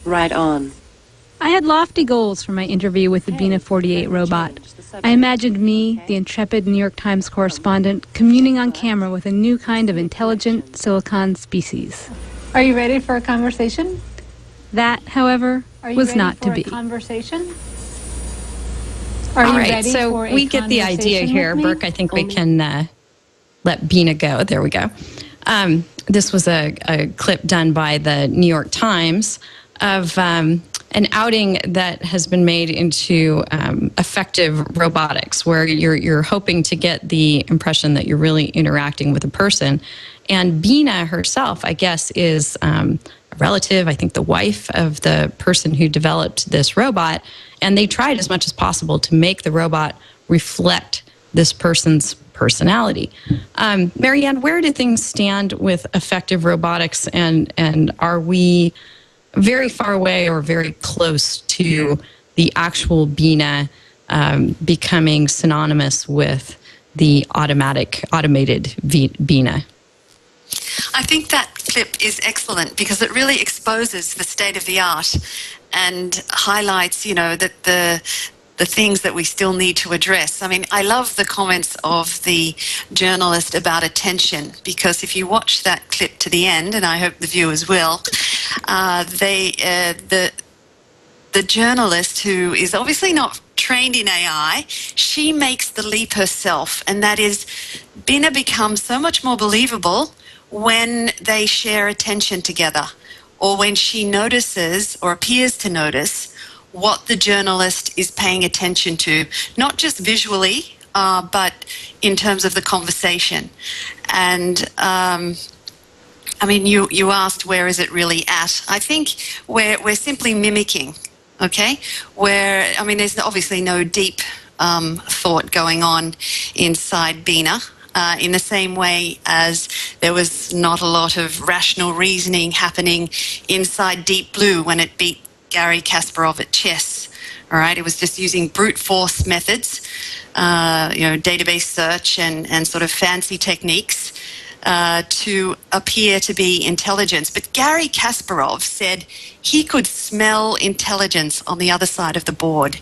Right on. I had lofty goals for my interview with the Bina 48 robot. I imagined me, the intrepid New York Times correspondent, communing on camera with a new kind of intelligent silicon species. Are you ready for a conversation? That, however, was not to be. Conversation? All right, so we get the idea here. Burke, I think we can let Bina go. There we go. This was a clip done by the New York Times of an outing that has been made into effective robotics, where you're hoping to get the impression that you're really interacting with a person. And Bina herself, I guess, is a relative, I think the wife of the person who developed this robot. And they tried as much as possible to make the robot reflect this person's personality. Marianne, where do things stand with effective robotics, and are we very far away or very close to the actual Bina becoming synonymous with the automated Bina? I think that clip is excellent because it really exposes the state of the art and highlights, that the things that we still need to address. I mean, I love the comments of the journalist about attention, because if you watch that clip to the end, and I hope the viewers will, the journalist, who is obviously not trained in AI, she makes the leap herself, and that is Bina becomes so much more believable when they share attention together, or when she notices or appears to notice what the journalist is paying attention to, not just visually, but in terms of the conversation. And I mean, you asked where is it really at. I think we're simply mimicking, okay? I mean, there's obviously no deep thought going on inside Bina. In the same way as there was not a lot of rational reasoning happening inside Deep Blue when it beat Gary Kasparov at chess. All right, it was just using brute force methods, database search and sort of fancy techniques to appear to be intelligence. But Gary Kasparov said he could smell intelligence on the other side of the board.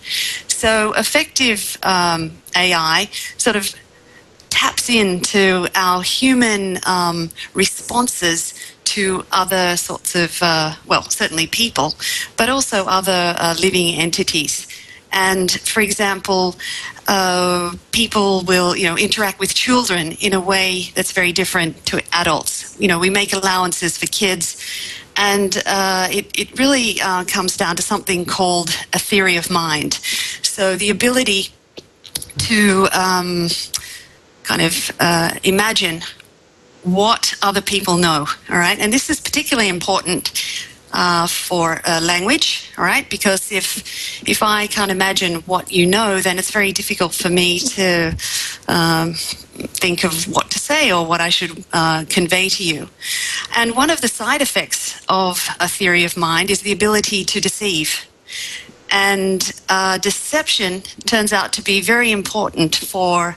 So effective AI sort of taps into our human responses to other sorts of, certainly people, but also other living entities. And, for example, people will, interact with children in a way that's very different to adults. We make allowances for kids, and it really comes down to something called a theory of mind. So the ability to imagine what other people know, all right? And this is particularly important for language, all right? Because if I can't imagine what you know, then it's very difficult for me to think of what to say or what I should convey to you. And one of the side effects of a theory of mind is the ability to deceive. And deception turns out to be very important for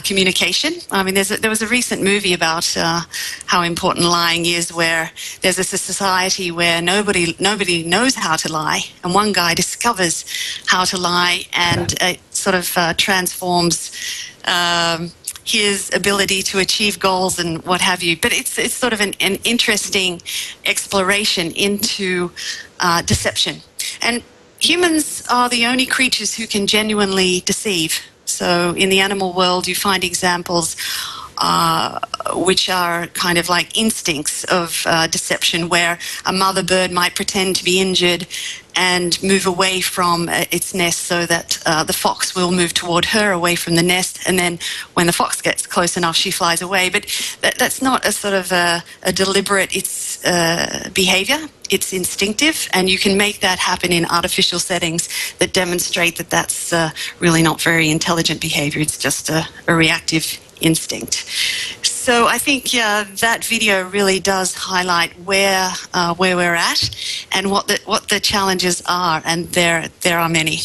communication. I mean, there was a recent movie about how important lying is, where there's a society where nobody knows how to lie, and one guy discovers how to lie, and it sort of transforms his ability to achieve goals and what have you. But it's sort of an interesting exploration into deception. And humans are the only creatures who can genuinely deceive. So in the animal world, you find examples kind of like instincts of deception, where a mother bird might pretend to be injured and move away from its nest so that the fox will move toward her away from the nest, and then when the fox gets close enough, she flies away. But that's not a sort of a deliberate behavior. It's instinctive, and you can make that happen in artificial settings that demonstrate that that's really not very intelligent behavior. It's just a reactive instinct. So I think that video really does highlight where we're at and what the challenges are, and there are many.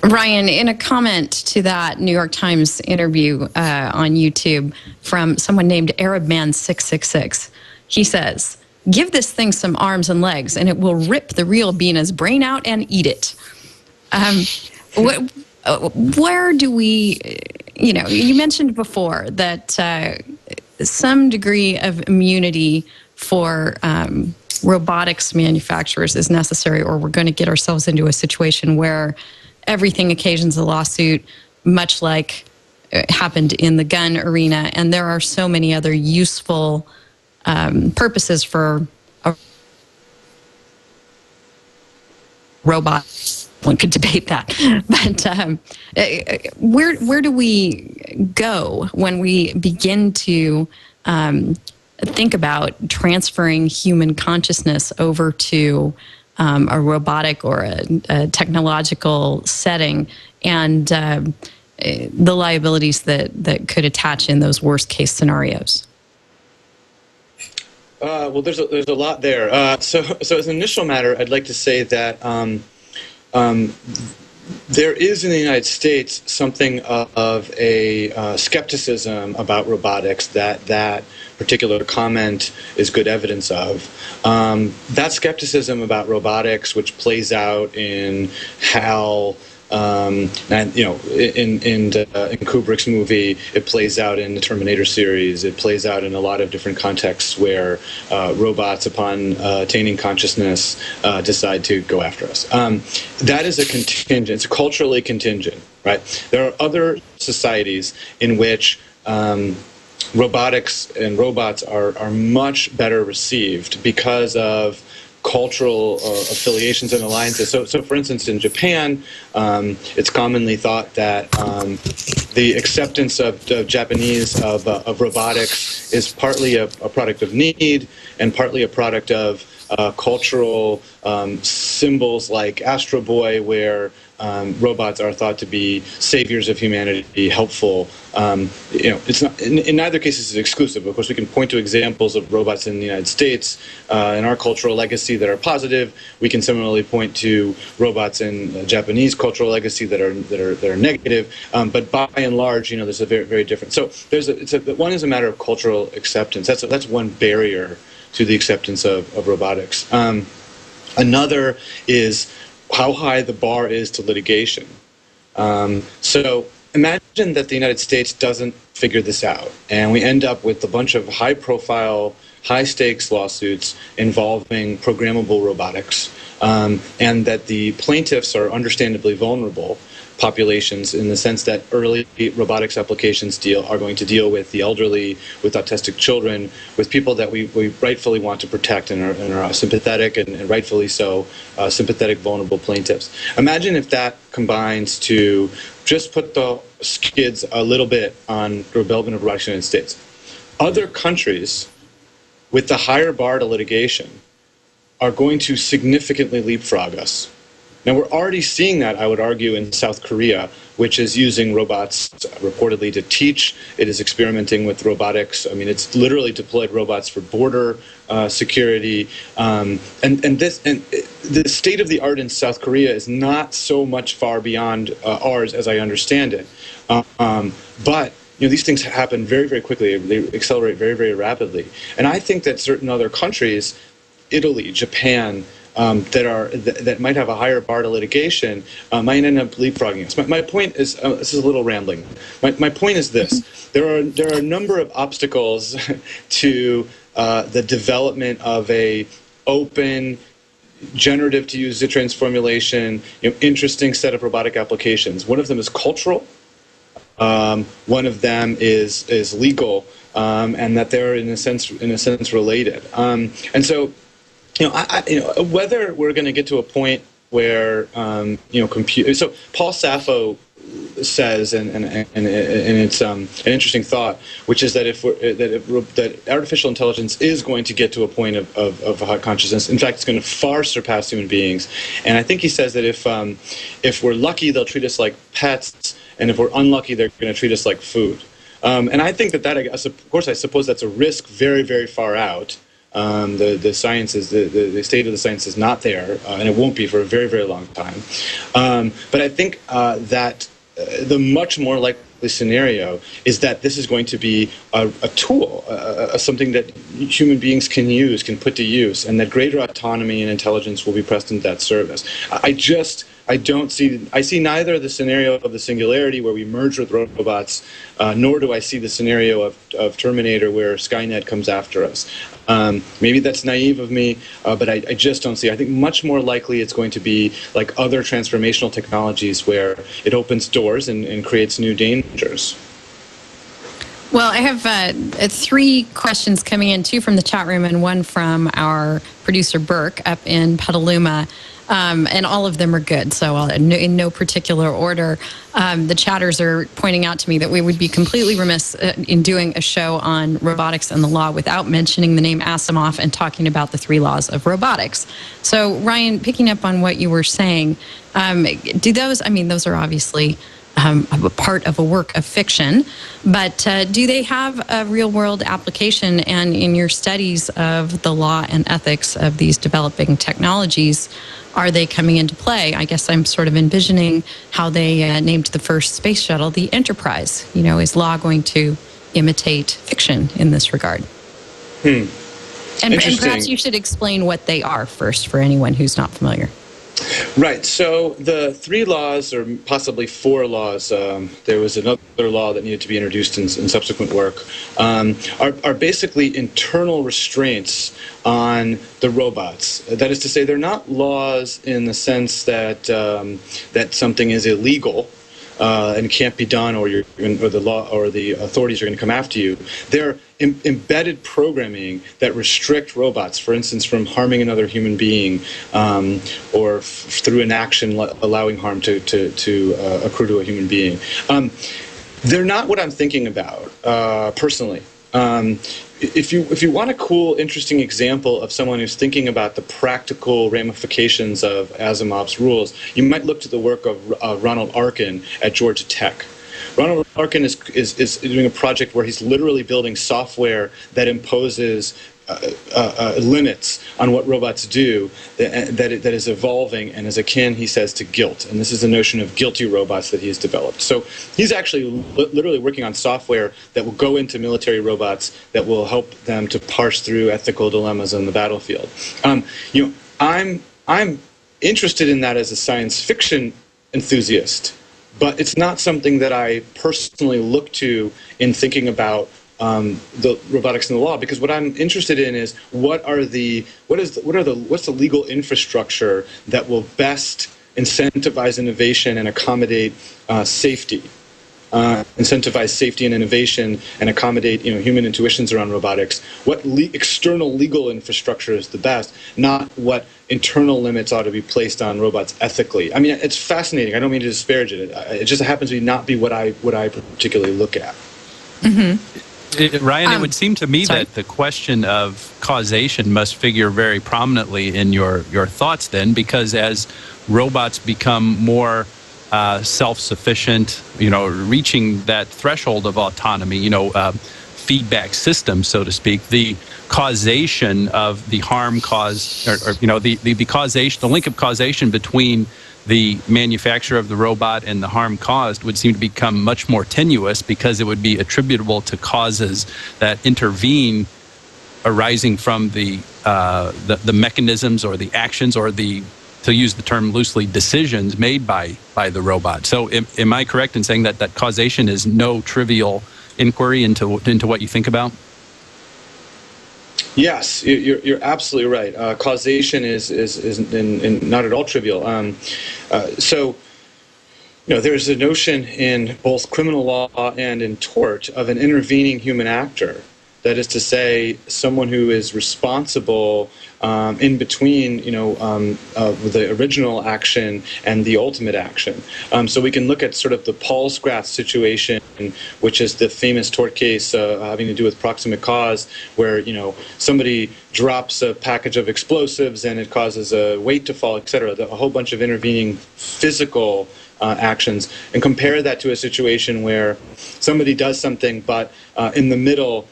Ryan, in a comment to that New York Times interview on YouTube from someone named ArabMan666, he says, "Give this thing some arms and legs, and it will rip the real Bina's brain out and eat it." Where do we, you mentioned before that some degree of immunity for robotics manufacturers is necessary, or we're going to get ourselves into a situation where everything occasions a lawsuit, much like it happened in the gun arena. And there are so many other useful purposes for a robot. One could debate that, but where do we go when we begin to think about transferring human consciousness over to a robotic or a technological setting, and the liabilities that could attach in those worst case scenarios? Well, there's a lot there. So as an initial matter, I'd like to say that there is in the United States something of a skepticism about robotics that particular comment is good evidence of. That skepticism about robotics, which plays out in Howell, and in Kubrick's movie, it plays out in the Terminator series. It plays out in a lot of different contexts where robots, upon attaining consciousness, decide to go after us. That is a contingent. It's culturally contingent, right? There are other societies in which robotics and robots are much better received because of cultural affiliations and alliances. So for instance, in Japan, it's commonly thought that the acceptance of Japanese of robotics is partly a product of need and partly a product of cultural symbols like Astro Boy, where robots are thought to be saviors of humanity, helpful. It's not, in neither case is it exclusive. Of course, we can point to examples of robots in the United States in our cultural legacy that are positive. We can similarly point to robots in Japanese cultural legacy that are negative. But by and large, there's a very, very different. So one is a matter of cultural acceptance. That's one barrier to the acceptance of robotics. Another is how high the bar is to litigation. So imagine that the United States doesn't figure this out, and we end up with a bunch of high-profile, high-stakes lawsuits involving programmable robotics, and that the plaintiffs are understandably vulnerable populations in the sense that early robotics applications are going to deal with the elderly, with autistic children, with people that we rightfully want to protect and are sympathetic and rightfully so, sympathetic, vulnerable plaintiffs. Imagine if that combines to just put the skids a little bit on the development of robotics in the United States. Other countries with the higher bar to litigation are going to significantly leapfrog us. Now, we're already seeing that, I would argue, in South Korea, which is using robots reportedly to teach. It is experimenting with robotics. I mean, it's literally deployed robots for border security. And the state of the art in South Korea is not so much far beyond ours, as I understand it. But these things happen very, very quickly. They accelerate very, very rapidly. And I think that certain other countries, Italy, Japan, that might have a higher bar to litigation might end up leapfrogging us. My point is, this is a little rambling. My point is this: there are a number of obstacles to the development of a open, generative, to use Zittrain's formulation, interesting set of robotic applications. One of them is cultural. one of them is legal, and that they're in a sense related. And so, whether we're going to get to a point where so Paul Sappho says, and it's an interesting thought, which is that that artificial intelligence is going to get to a point of hot consciousness. In fact, it's going to far surpass human beings. And I think he says that if we're lucky, they'll treat us like pets, and if we're unlucky, they're going to treat us like food. And I think that of course, I suppose that's a risk very, very far out. The science is the state of the science is not there, and it won't be for a very, very long time. But I think that the much more likely scenario is that this is going to be a tool, something that human beings can use, can put to use, and that greater autonomy and intelligence will be pressed into that service. I see neither the scenario of the singularity where we merge with robots, nor do I see the scenario of Terminator where Skynet comes after us. Maybe that's naive of me, but I just don't see. I think much more likely it's going to be like other transformational technologies where it opens doors and creates new dangers. Well, I have 3 questions coming in, 2 from the chat room and 1 from our producer Burke up in Petaluma. And all of them are good, so in no particular order. The chatters are pointing out to me that we would be completely remiss in doing a show on robotics and the law without mentioning the name Asimov and talking about the 3 laws of robotics. So, Ryan, picking up on what you were saying, those are obviously a part of a work of fiction, but do they have a real-world application? And in your studies of the law and ethics of these developing technologies, are they coming into play? I guess I'm sort of envisioning how they named the first space shuttle the Enterprise. Is law going to imitate fiction in this regard? And perhaps you should explain what they are first for anyone who's not familiar. Right. So the 3 laws, or possibly 4 laws, there was another law that needed to be introduced in subsequent work, are basically internal restraints on the robots. That is to say, they're not laws in the sense that that something is illegal and can't be done, or the law or the authorities are going to come after you. They're embedded programming that restrict robots, for instance, from harming another human being, or through an action allowing harm to accrue to a human being. They're not what I'm thinking about personally. If you want a cool, interesting example of someone who's thinking about the practical ramifications of Asimov's rules, you might look to the work of Ronald Arkin at Georgia Tech. Ronald Arkin is doing a project where he's literally building software that imposes limits on what robots do that is evolving and is akin, he says, to guilt. And this is the notion of guilty robots that he has developed. So he's actually literally working on software that will go into military robots that will help them to parse through ethical dilemmas on the battlefield. I'm interested in that as a science fiction enthusiast, but it's not something that I personally look to in thinking about the robotics and the law, because what I'm interested in is what's the legal infrastructure that will best incentivize innovation and accommodate safety, incentivize safety and innovation and accommodate human intuitions around robotics. What external legal infrastructure is the best, not what internal limits ought to be placed on robots ethically. I mean, it's fascinating. I don't mean to disparage it. It just happens to not be what I particularly look at. Mm-hmm. Ryan, it would seem to me that the question of causation must figure very prominently in your thoughts then, because as robots become more self-sufficient, reaching that threshold of autonomy, feedback system, so to speak, the causation of the harm caused, the causation, the link of causation between the manufacture of the robot and the harm caused would seem to become much more tenuous, because it would be attributable to causes that intervene arising from the mechanisms or the actions or the, to use the term loosely, decisions made by the robot. So am I correct in saying that causation is no trivial inquiry into what you think about? Yes, you're absolutely right. Causation is not at all trivial. So there's a notion in both criminal law and in tort of an intervening human actor. That is to say, someone who is responsible in between, the original action and the ultimate action. So we can look at sort of the Paulsgraf situation, which is the famous tort case having to do with proximate cause, where somebody drops a package of explosives and it causes a weight to fall, etc. A whole bunch of intervening physical actions, and compare that to a situation where somebody does something, but in the middle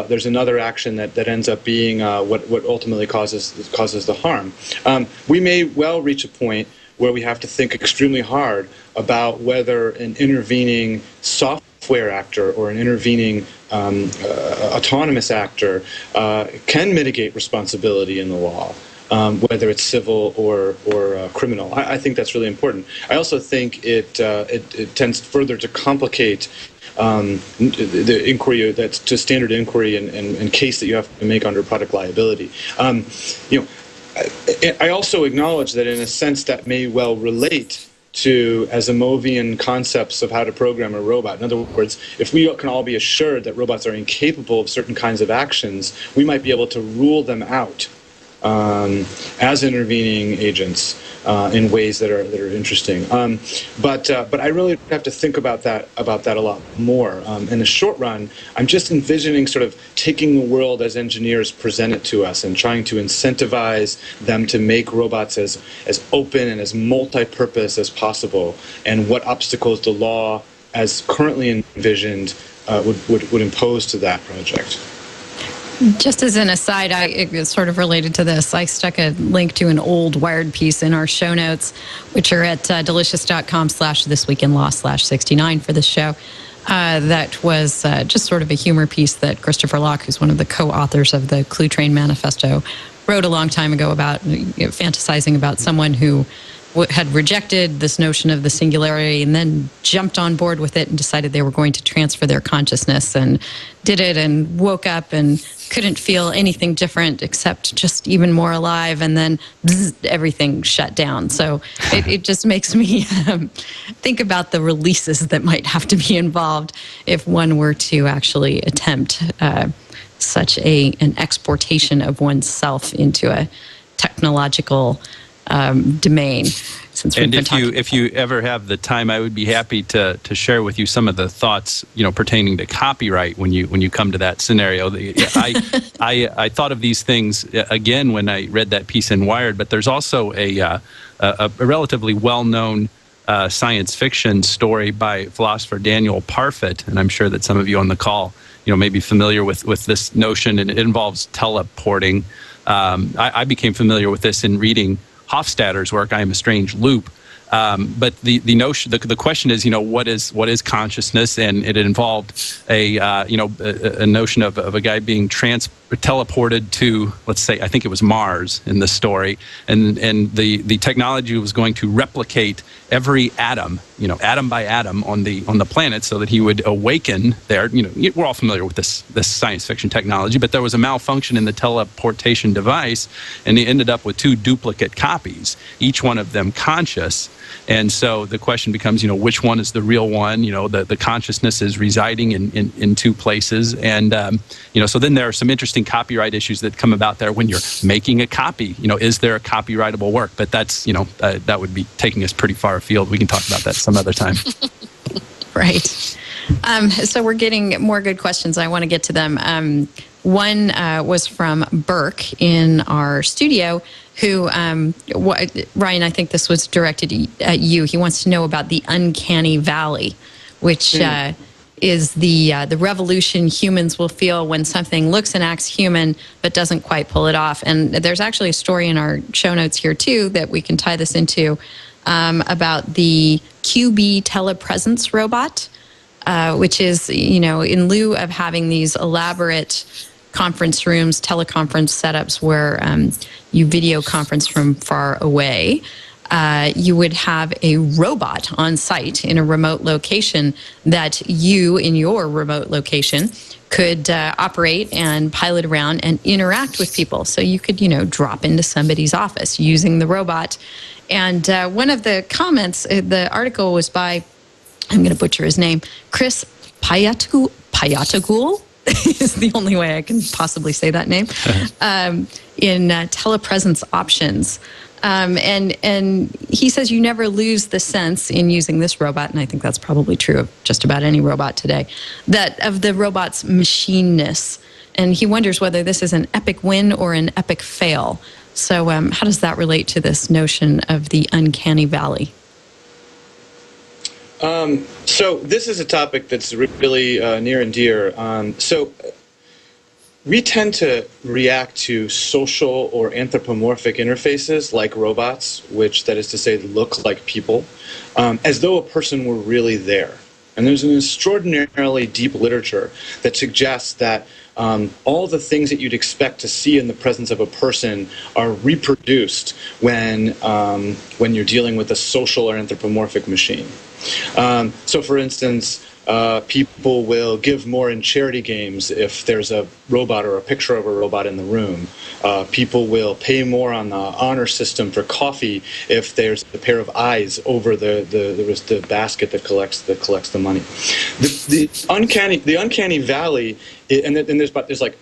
there's another action that ends up being what ultimately causes the harm. We may well reach a point where we have to think extremely hard about whether an intervening software actor or an intervening autonomous actor can mitigate responsibility in the law. Whether it's civil or criminal. I think that's really important. I also think it tends further to complicate the inquiry that's to standard inquiry and case that you have to make under product liability. I also acknowledge that in a sense that may well relate to Asimovian concepts of how to program a robot. In other words, if we can all be assured that robots are incapable of certain kinds of actions, we might be able to rule them out as intervening agents in ways that are interesting. But I really have to think about that a lot more. In the short run, I'm just envisioning sort of taking the world as engineers present it to us and trying to incentivize them to make robots as open and as multi-purpose as possible, and what obstacles the law as currently envisioned would impose to that project. Just as an aside, it's sort of related to this. I stuck a link to an old Wired piece in our show notes, which are at delicious.com/thisweekinlaw/69 for this show. That was just sort of a humor piece that Christopher Locke, who's one of the co-authors of the Clue Train Manifesto, wrote a long time ago about fantasizing about someone who had rejected this notion of the singularity and then jumped on board with it and decided they were going to transfer their consciousness, and did it and woke up and couldn't feel anything different except just even more alive, and then everything shut down. So it just makes me think about the releases that might have to be involved if one were to actually attempt such an exportation of oneself into a technological domain. And if you ever have the time, I would be happy to share with you some of the thoughts, pertaining to copyright when you come to that scenario. I thought of these things again when I read that piece in Wired, but there's also a relatively well-known science fiction story by philosopher Daniel Parfit, and I'm sure that some of you on the call, may be familiar with this notion, and it involves teleporting. I became familiar with this in reading Hofstadter's work, I Am a Strange Loop. But the notion, the question is, what is consciousness? And it involved a notion of a guy being teleported to, let's say, I think it was Mars in this story, and the technology was going to replicate every atom, atom by atom on the planet, so that he would awaken there. We're all familiar with this science fiction technology, but there was a malfunction in the teleportation device, and he ended up with two duplicate copies, each one of them conscious. And so the question becomes, which one is the real one? The consciousness is residing in two places, and so then there are some interesting copyright issues that come about there when you're making a copy. Is there a copyrightable work? But that's that would be taking us pretty far afield. We can talk about that some other time. Right. So we're getting more good questions. I want to get to them. One was from Burke in our studio, who, Ryan, I think this was directed at you. He wants to know about the uncanny valley, which is the revolution humans will feel when something looks and acts human but doesn't quite pull it off. And there's actually a story in our show notes here, too, that we can tie this into, about the Qb Telepresence Robot, which is, in lieu of having these elaborate conference rooms, teleconference setups where you video conference from far away, you would have a robot on site in a remote location that you, in your remote location, could operate and pilot around and interact with people. So you could, drop into somebody's office using the robot And one of the comments, the article was by, I'm going to butcher his name, Chris Payatagul is the only way I can possibly say that name, in Telepresence Options. And he says you never lose the sense in using this robot, and I think that's probably true of just about any robot today, that of the robot's machineness. And he wonders whether this is an epic win or an epic fail. So how does that relate to this notion of the uncanny valley? So this is a topic that's really near and dear. So we tend to react to social or anthropomorphic interfaces like robots, which, that is to say, look like people, as though a person were really there. And there's an extraordinarily deep literature that suggests that all the things that you'd expect to see in the presence of a person are reproduced when you're dealing with a social or anthropomorphic machine. So, for instance, people will give more in charity games if there's a robot or a picture of a robot in the room. People will pay more on the honor system for coffee if there's a pair of eyes over the basket that collects the money. The uncanny valley, and there's like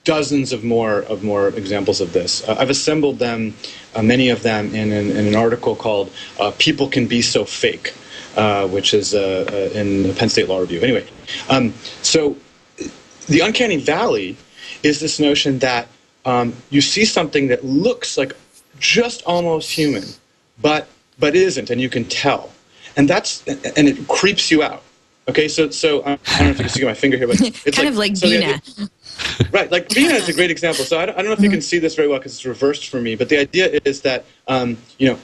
dozens of more examples of this. I've assembled them, many of them, in an article called "People Can Be So Fake," which is in the Penn State Law Review. Anyway, so the uncanny valley is this notion that you see something that looks like just almost human, but isn't, and you can tell, and it creeps you out. Okay, so I don't know if you can see my finger here, but it's kind of like Bina. Right, like Bina is a great example. So I don't know if you can see this very well because it's reversed for me, but the idea is that you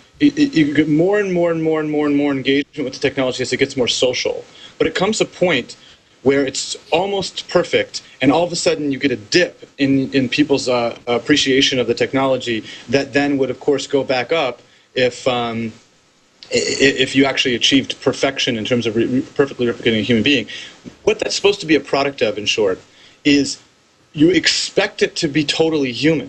get more and more engagement with the technology as it gets more social. But it comes a point where it's almost perfect, and all of a sudden you get a dip in people's appreciation of the technology that then would, of course, go back up if you actually achieved perfection in terms of perfectly replicating a human being. What that's supposed to be a product of, in short, is you expect it to be totally human,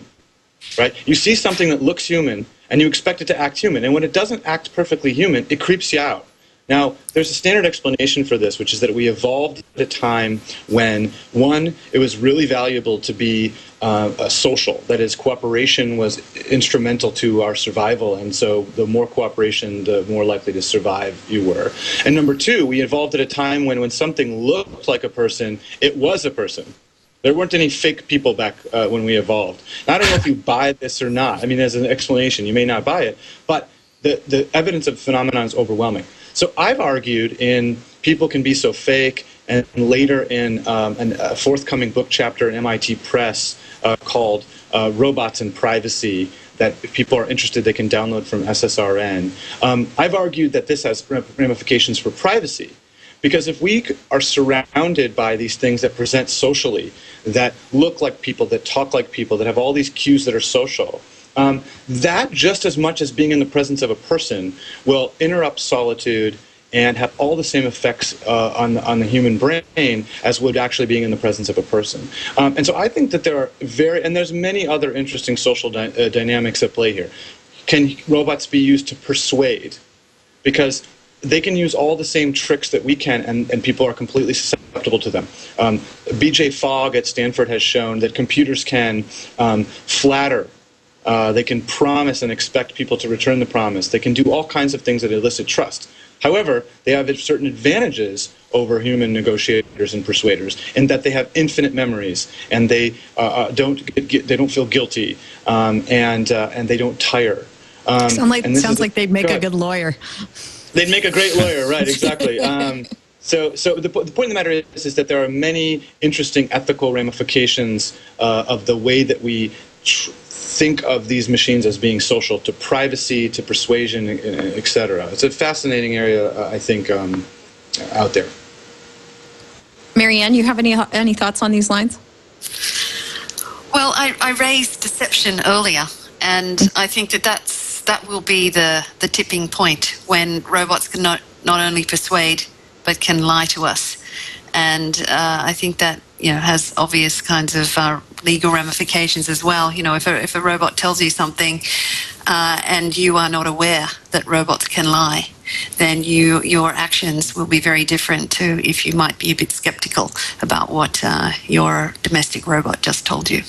right? You see something that looks human, and you expect it to act human. And when it doesn't act perfectly human, it creeps you out. Now, there's a standard explanation for this, which is that we evolved at a time when, one, it was really valuable to be social. That is, cooperation was instrumental to our survival, and so the more cooperation, the more likely to survive you were. And number two, we evolved at a time when something looked like a person, it was a person. There weren't any fake people back when we evolved. Now, I don't know if you buy this or not. I mean, as an explanation, you may not buy it, but the evidence of the phenomenon is overwhelming. So I've argued in People Can Be So Fake, and later in a forthcoming book chapter in MIT Press called Robots and Privacy, that if people are interested, they can download from SSRN. I've argued that this has ramifications for privacy. Because if we are surrounded by these things that present socially, that look like people, that talk like people, that have all these cues that are social, that just as much as being in the presence of a person will interrupt solitude and have all the same effects on the human brain as would actually being in the presence of a person. And so I think that there are and there's many other interesting social dynamics at play here. Can robots be used to persuade? Because they can use all the same tricks that we can, and people are completely susceptible to them. B.J. Fogg at Stanford has shown that computers can flatter. They can promise and expect people to return the promise. They can do all kinds of things that elicit trust. However, they have certain advantages over human negotiators and persuaders in that they have infinite memories, and they don't feel guilty, and they don't tire. Sounds like they'd make a good lawyer. They'd make a great lawyer, right? Exactly. So the point of the matter is that there are many interesting ethical ramifications of the way that we think of these machines as being social, to privacy, to persuasion, etc. It's a fascinating area, I think, out there. Marianne, you have any thoughts on these lines? Well, I raised deception earlier, and I think that will be the tipping point when robots can not only persuade but can lie to us. And I think that has obvious kinds of legal ramifications as well. If a robot tells you something and you are not aware that robots can lie, then your actions will be very different to if you might be a bit skeptical about what your domestic robot just told you.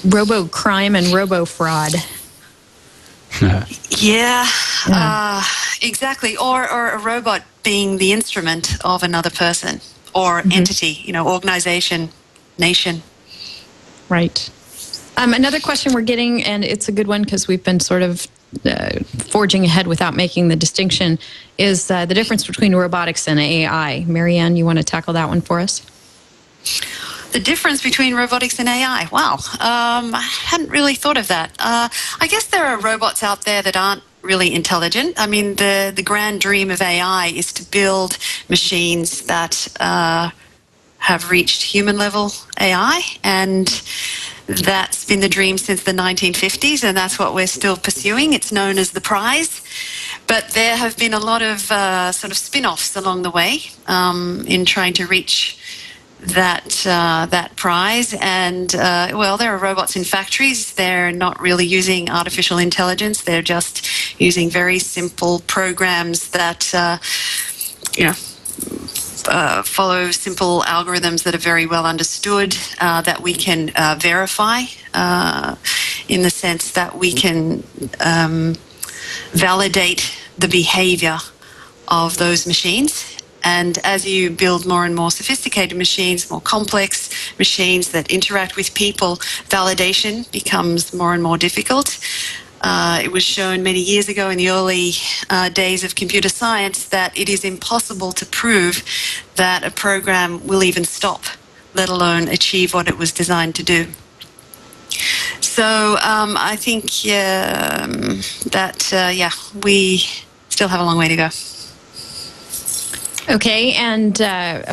Robo-crime and robo-fraud. Exactly. Or a robot being the instrument of another person or entity, organization, nation. Right. Another question we're getting, and it's a good one because we've been sort of forging ahead without making the distinction, is the difference between robotics and AI. Marianne, you want to tackle that one for us? The difference between robotics and AI. Wow. I hadn't really thought of that. I guess there are robots out there that aren't really intelligent. I mean, the grand dream of AI is to build machines that have reached human-level AI, and that's been the dream since the 1950s, and that's what we're still pursuing. It's known as the prize. But there have been a lot of sort of spin-offs along the way in trying to reach that prize. And, well, there are robots in factories. They're not really using artificial intelligence. They're just using very simple programs that, follow simple algorithms that are very well understood, that we can verify in the sense that we can validate the behavior of those machines. And as you build more and more sophisticated machines, more complex machines that interact with people, validation becomes more and more difficult. It was shown many years ago in the early days of computer science that it is impossible to prove that a program will even stop, let alone achieve what it was designed to do. So I think that, we still have a long way to go. Okay, and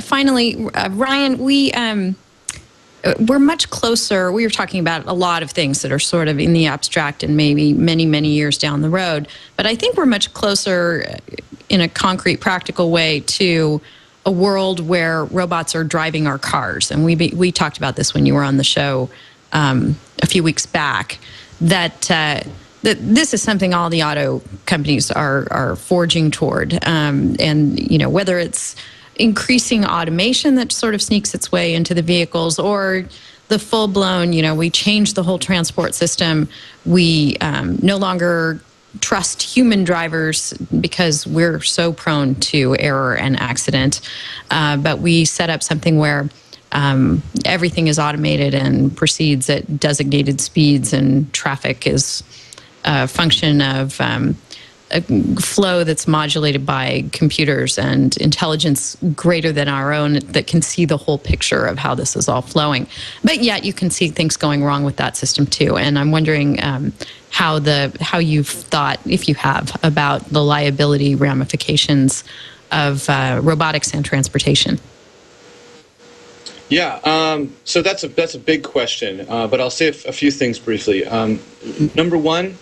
finally, Ryan, we're much closer. We were talking about a lot of things that are sort of in the abstract and maybe many, many years down the road. But I think we're much closer in a concrete, practical way to a world where robots are driving our cars. And we talked about this when you were on the show a few weeks back, that this is something all the auto companies are forging toward. And, whether it's increasing automation that sort of sneaks its way into the vehicles, or the full-blown, we change the whole transport system. We no longer trust human drivers because we're so prone to error and accident. But we set up something where everything is automated and proceeds at designated speeds, and traffic is a function of a flow that's modulated by computers and intelligence greater than our own that can see the whole picture of how this is all flowing. But yet you can see things going wrong with that system too. And I'm wondering how you've thought, if you have, about the liability ramifications of robotics and transportation. Yeah, so that's a big question, but I'll say a few things briefly. Number one,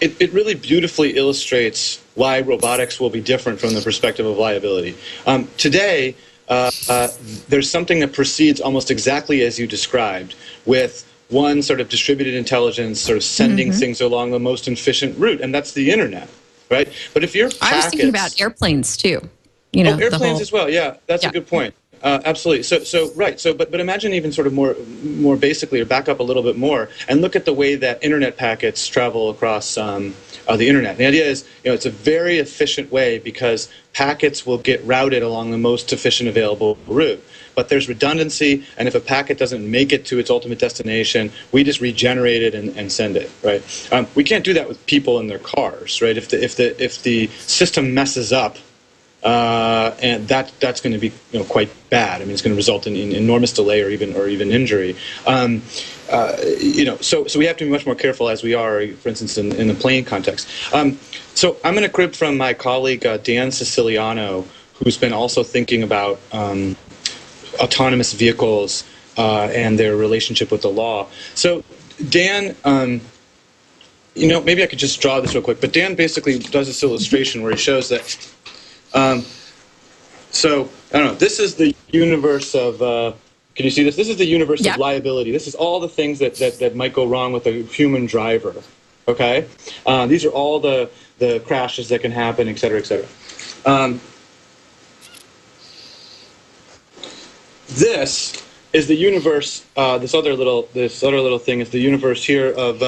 it really beautifully illustrates why robotics will be different from the perspective of liability. Today, there's something that proceeds almost exactly as you described, with one sort of distributed intelligence sort of sending things along the most efficient route, and that's the internet, right? But if your packets... I was thinking about airplanes too. Airplanes as well, yeah, that's a good point. Absolutely. But imagine even sort of more basically, or back up a little bit more, and look at the way that internet packets travel across the internet. The idea is, it's a very efficient way because packets will get routed along the most efficient available route. But there's redundancy, and if a packet doesn't make it to its ultimate destination, we just regenerate it and send it, right? We can't do that with people in their cars, right? If the system messes up, and that's going to be quite bad. I mean, it's going to result in enormous delay or even injury. So we have to be much more careful, as we are, for instance, in the plane context. So I'm going to crib from my colleague Dan Siciliano, who's been also thinking about autonomous vehicles and their relationship with the law. So Dan, maybe I could just draw this real quick. But Dan basically does this illustration where he shows that. So I don't know. This is the universe of Can you see this? This is the universe of liability. This is all the things that might go wrong with a human driver. Okay? These are all the crashes that can happen, et cetera, et cetera. This is the universe. This other little thing is the universe here of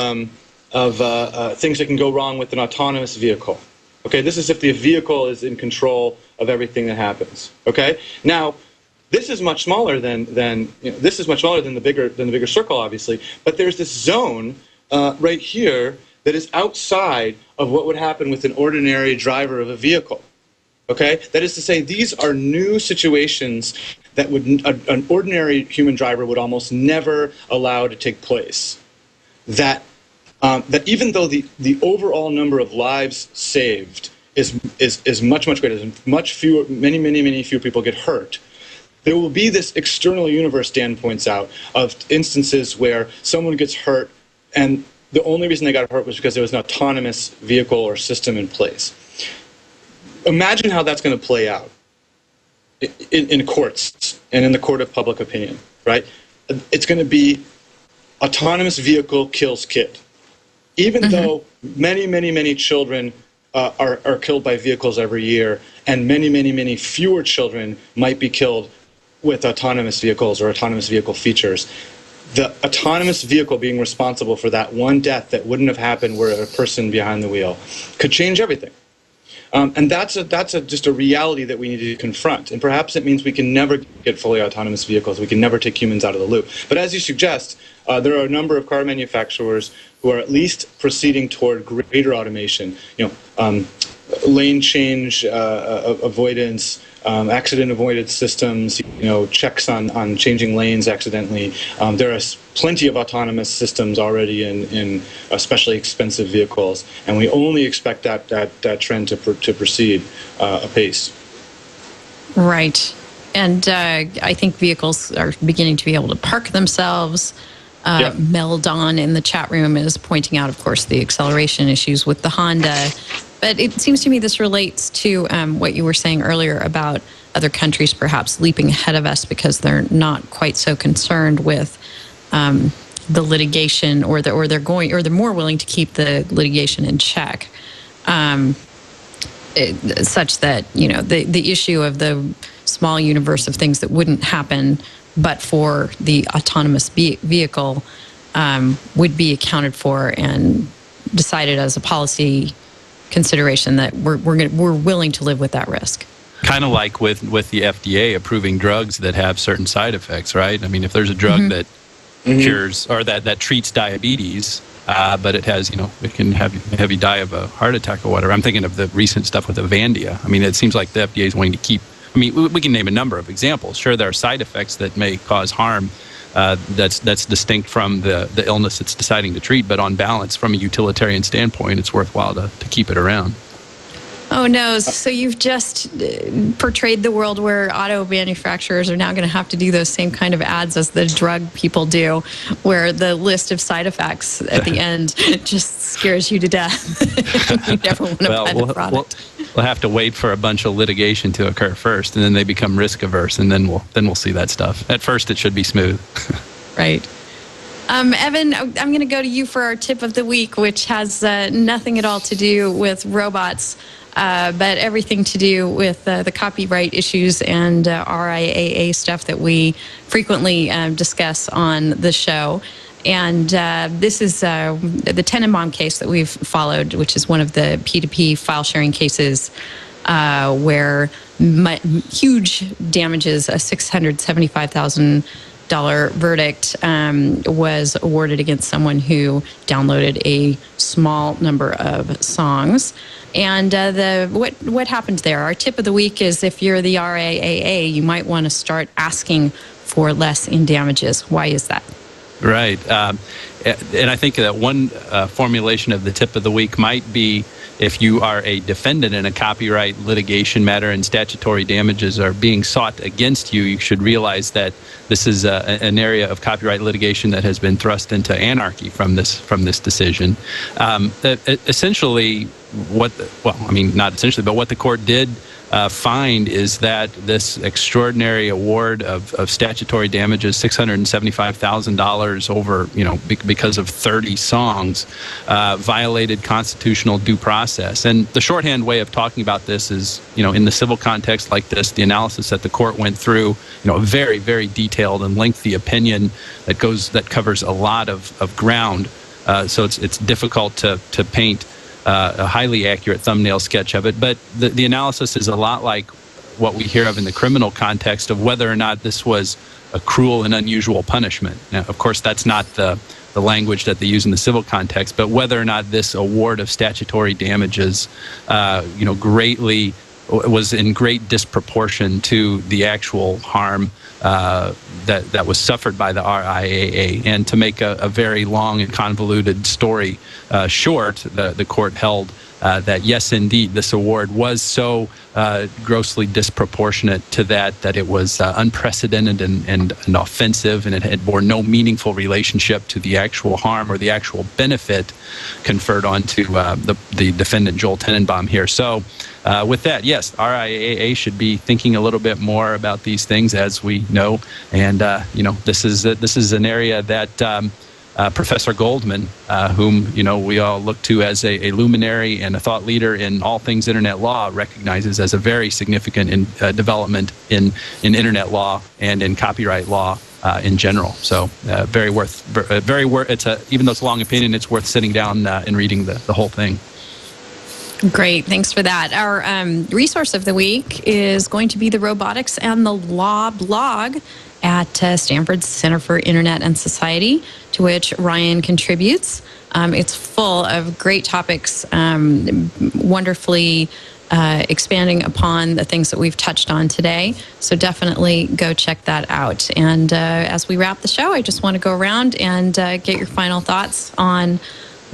things that can go wrong with an autonomous vehicle. Okay, this is if the vehicle is in control of everything that happens. Okay, now this is much smaller than this is much smaller than the bigger circle, obviously. But there's this zone right here that is outside of what would happen with an ordinary driver of a vehicle. Okay, that is to say, these are new situations that an ordinary human driver would almost never allow to take place. That even though the overall number of lives saved is much greater, much fewer, many fewer people get hurt, there will be this external universe, Dan points out, of instances where someone gets hurt and the only reason they got hurt was because there was an autonomous vehicle or system in place. Imagine how that's going to play out in courts and in the court of public opinion, right? It's going to be autonomous vehicle kills kid. Even though many children are killed by vehicles every year, and many fewer children might be killed with autonomous vehicles or autonomous vehicle features, the autonomous vehicle being responsible for that one death that wouldn't have happened were a person behind the wheel could change everything. And that's just a reality that we need to confront. And perhaps it means we can never get fully autonomous vehicles. We can never take humans out of the loop. But as you suggest, there are a number of car manufacturers who are at least proceeding toward greater automation. Lane change avoidance, accident avoidance systems, checks on changing lanes accidentally. There are plenty of autonomous systems already in especially expensive vehicles, and we only expect that trend to proceed apace. Right. And I think vehicles are beginning to be able to park themselves. Meldon in the chat room is pointing out, of course, the acceleration issues with the Honda. But it seems to me this relates to what you were saying earlier about other countries perhaps leaping ahead of us because they're not quite so concerned with the litigation, or they're more willing to keep the litigation in check, such that the issue of the small universe of things that wouldn't happen but for the autonomous vehicle would be accounted for and decided as a policy consideration that we're willing to live with that risk. Kind of like with the FDA approving drugs that have certain side effects, right? I mean, if there's a drug that cures or that treats diabetes, but it has, it can have you die of a heart attack or whatever. I'm thinking of the recent stuff with Avandia. I mean, it seems like the FDA is wanting to keep. I mean, we can name a number of examples. Sure, there are side effects that may cause harm. That's distinct from the illness it's deciding to treat, but on balance, from a utilitarian standpoint, it's worthwhile to keep it around. Oh no, so you've just portrayed the world where auto manufacturers are now going to have to do those same kind of ads as the drug people do, where the list of side effects at the end just scares you to death. You never want to buy the product. We'll have to wait for a bunch of litigation to occur first, and then they become risk averse, and then we'll see that stuff. At first, it should be smooth. Right. Evan, I'm going to go to you for our tip of the week, which has nothing at all to do with robots, but everything to do with the copyright issues and RIAA stuff that we frequently discuss on the show. And this is the Tenenbaum case that we've followed, which is one of the P2P file sharing cases where huge damages, a $675,000 verdict was awarded against someone who downloaded a small number of songs. And what happened there? Our tip of the week is if you're the RIAA, you might want to start asking for less in damages. Why is that? Right. And I think that one formulation of the tip of the week might be if you are a defendant in a copyright litigation matter and statutory damages are being sought against you, you should realize that this is an area of copyright litigation that has been thrust into anarchy from this decision. Essentially, not essentially, but what the court did find is that this extraordinary award of statutory damages, $675,000 over, because of 30 songs, violated constitutional due process. And the shorthand way of talking about this is, in the civil context like this, the analysis that the court went through, a very, very detailed and lengthy opinion that covers a lot of ground. So it's difficult to paint a highly accurate thumbnail sketch of it, but the analysis is a lot like what we hear of in the criminal context of whether or not this was a cruel and unusual punishment. Now, of course, that's not the language that they use in the civil context, but whether or not this award of statutory damages, greatly was in great disproportion to the actual harm that was suffered by the RIAA. And to make a very long and convoluted story short, the court held that yes, indeed, this award was so grossly disproportionate to that it was unprecedented and offensive, and it bore no meaningful relationship to the actual harm or the actual benefit conferred onto the defendant Joel Tenenbaum here. So with that, yes, RIAA should be thinking a little bit more about these things, as we know, and this is an area that Professor Goldman, whom we all look to as a luminary and a thought leader in all things internet law, recognizes as a very significant development in internet law and in copyright law in general. So very worth. It's even though it's a long opinion, it's worth sitting down and reading the whole thing. Great, thanks for that. Our resource of the week is going to be the Robotics and the Law blog at Stanford's Center for Internet and Society, to which Ryan contributes. It's full of great topics, wonderfully expanding upon the things that we've touched on today. So definitely go check that out. And as we wrap the show, I just want to go around and get your final thoughts on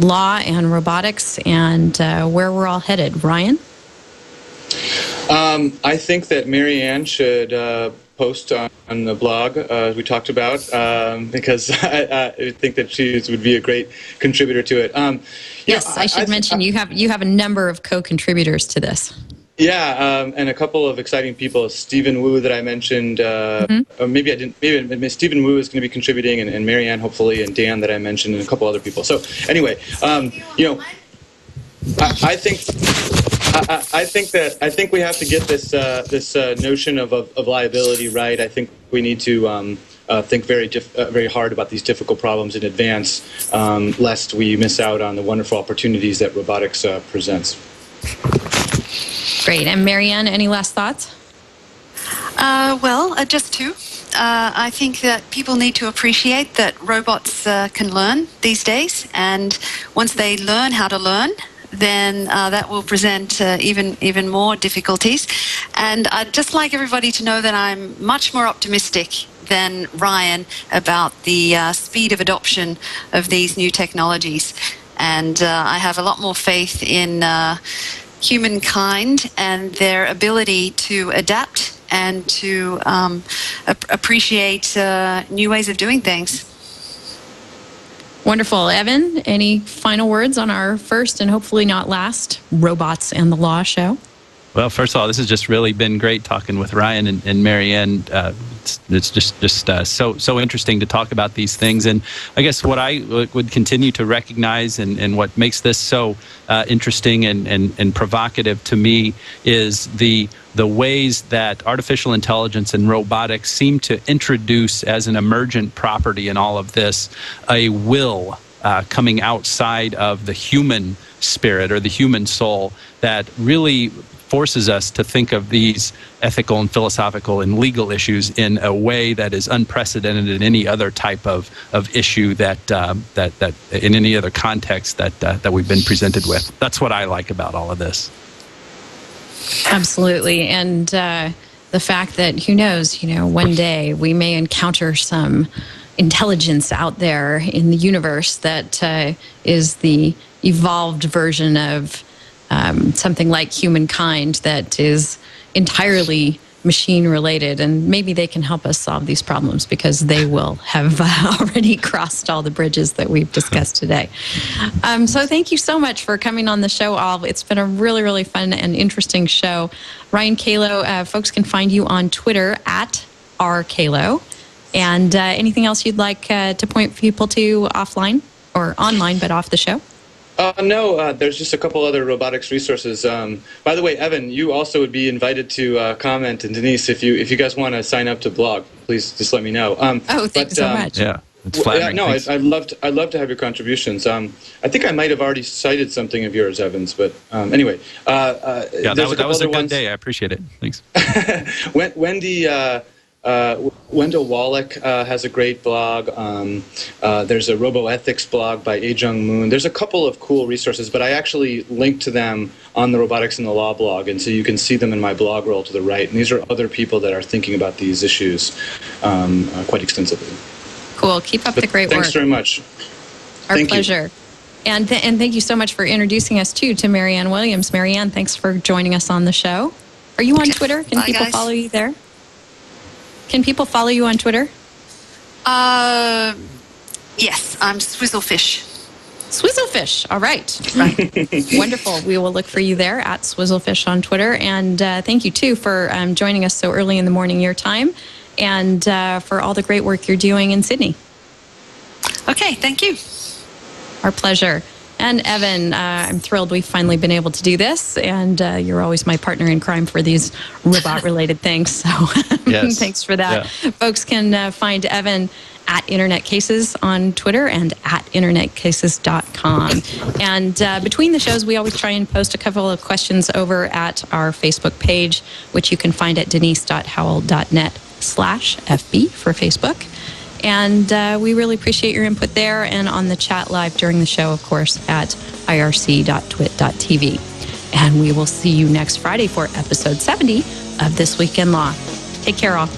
law and robotics and where we're all headed. Ryan? I think that Mary Ann should post on the blog we talked about because I think that she would be a great contributor to it. Yes, I should mention you have a number of co-contributors to this. Yeah, and a couple of exciting people. Stephen Wu that I mentioned, or maybe I didn't. Maybe Stephen Wu is going to be contributing, and Mary Ann hopefully, and Dan that I mentioned, and a couple other people. So anyway, I think we have to get this notion of liability right. I think we need to think very hard about these difficult problems in advance, lest we miss out on the wonderful opportunities that robotics presents. Great. And Marianne, any last thoughts? Well, just two. I think that people need to appreciate that robots can learn these days, and once they learn how to learn, then that will present even more difficulties. And I'd just like everybody to know that I'm much more optimistic than Ryan about the speed of adoption of these new technologies. And I have a lot more faith in humankind and their ability to adapt and to appreciate new ways of doing things. Wonderful. Evan, any final words on our first and hopefully not last Robots and the Law show? Well, first of all, this has just really been great talking with Ryan and Marianne. It's just so interesting to talk about these things. And I guess what I would continue to recognize and what makes this so interesting and provocative to me is the ways that artificial intelligence and robotics seem to introduce as an emergent property in all of this a will coming outside of the human spirit or the human soul that really forces us to think of these ethical and philosophical and legal issues in a way that is unprecedented in any other type of issue that in any other context that we've been presented with. That's what I like about all of this. Absolutely. And the fact that, who knows, one day we may encounter some intelligence out there in the universe that is the evolved version of something like humankind that is entirely machine related, and maybe they can help us solve these problems because they will have already crossed all the bridges that we've discussed today. So thank you so much for coming on the show, all. It's been a really, really fun and interesting show. Ryan Calo, folks can find you on Twitter at @rcalo. And anything else you'd like to point people to offline or online, but off the show? No, there's just a couple other robotics resources. By the way, Evan, you also would be invited to comment, and Denise, if you guys want to sign up to blog, please just let me know. Thanks so much. Yeah, it's flattering. No, I'd love to have your contributions. I think I might have already cited something of yours, Evans, but anyway. Yeah, that was a good day. I appreciate it. Thanks. Wendell Wallach has a great blog. There's a RoboEthics blog by Aejung Moon. There's a couple of cool resources, but I actually linked to them on the Robotics and the Law blog, and so you can see them in my blog roll to the right. And these are other people that are thinking about these issues quite extensively. Cool. Keep up the great work. Thanks very much. Our pleasure. And thank you so much for introducing us, too, to Marianne Williams. Marianne, thanks for joining us on the show. Are you on Twitter? Can people follow you there? Can people follow you on Twitter? Yes, I'm Swizzlefish. Swizzlefish. All right. Wonderful. We will look for you there at Swizzlefish on Twitter. And thank you, too, for joining us so early in the morning your time, and for all the great work you're doing in Sydney. Okay, thank you. Our pleasure. And Evan, I'm thrilled we've finally been able to do this, and you're always my partner in crime for these robot-related things, so yes. Thanks for that. Yeah. Folks can find Evan at Internet Cases on Twitter and at internetcases.com. And between the shows, we always try and post a couple of questions over at our Facebook page, which you can find at denise.howell.net/FB for Facebook. And we really appreciate your input there, and on the chat live during the show, of course, at irc.twit.tv. And we will see you next Friday for episode 70 of This Week in Law. Take care, all.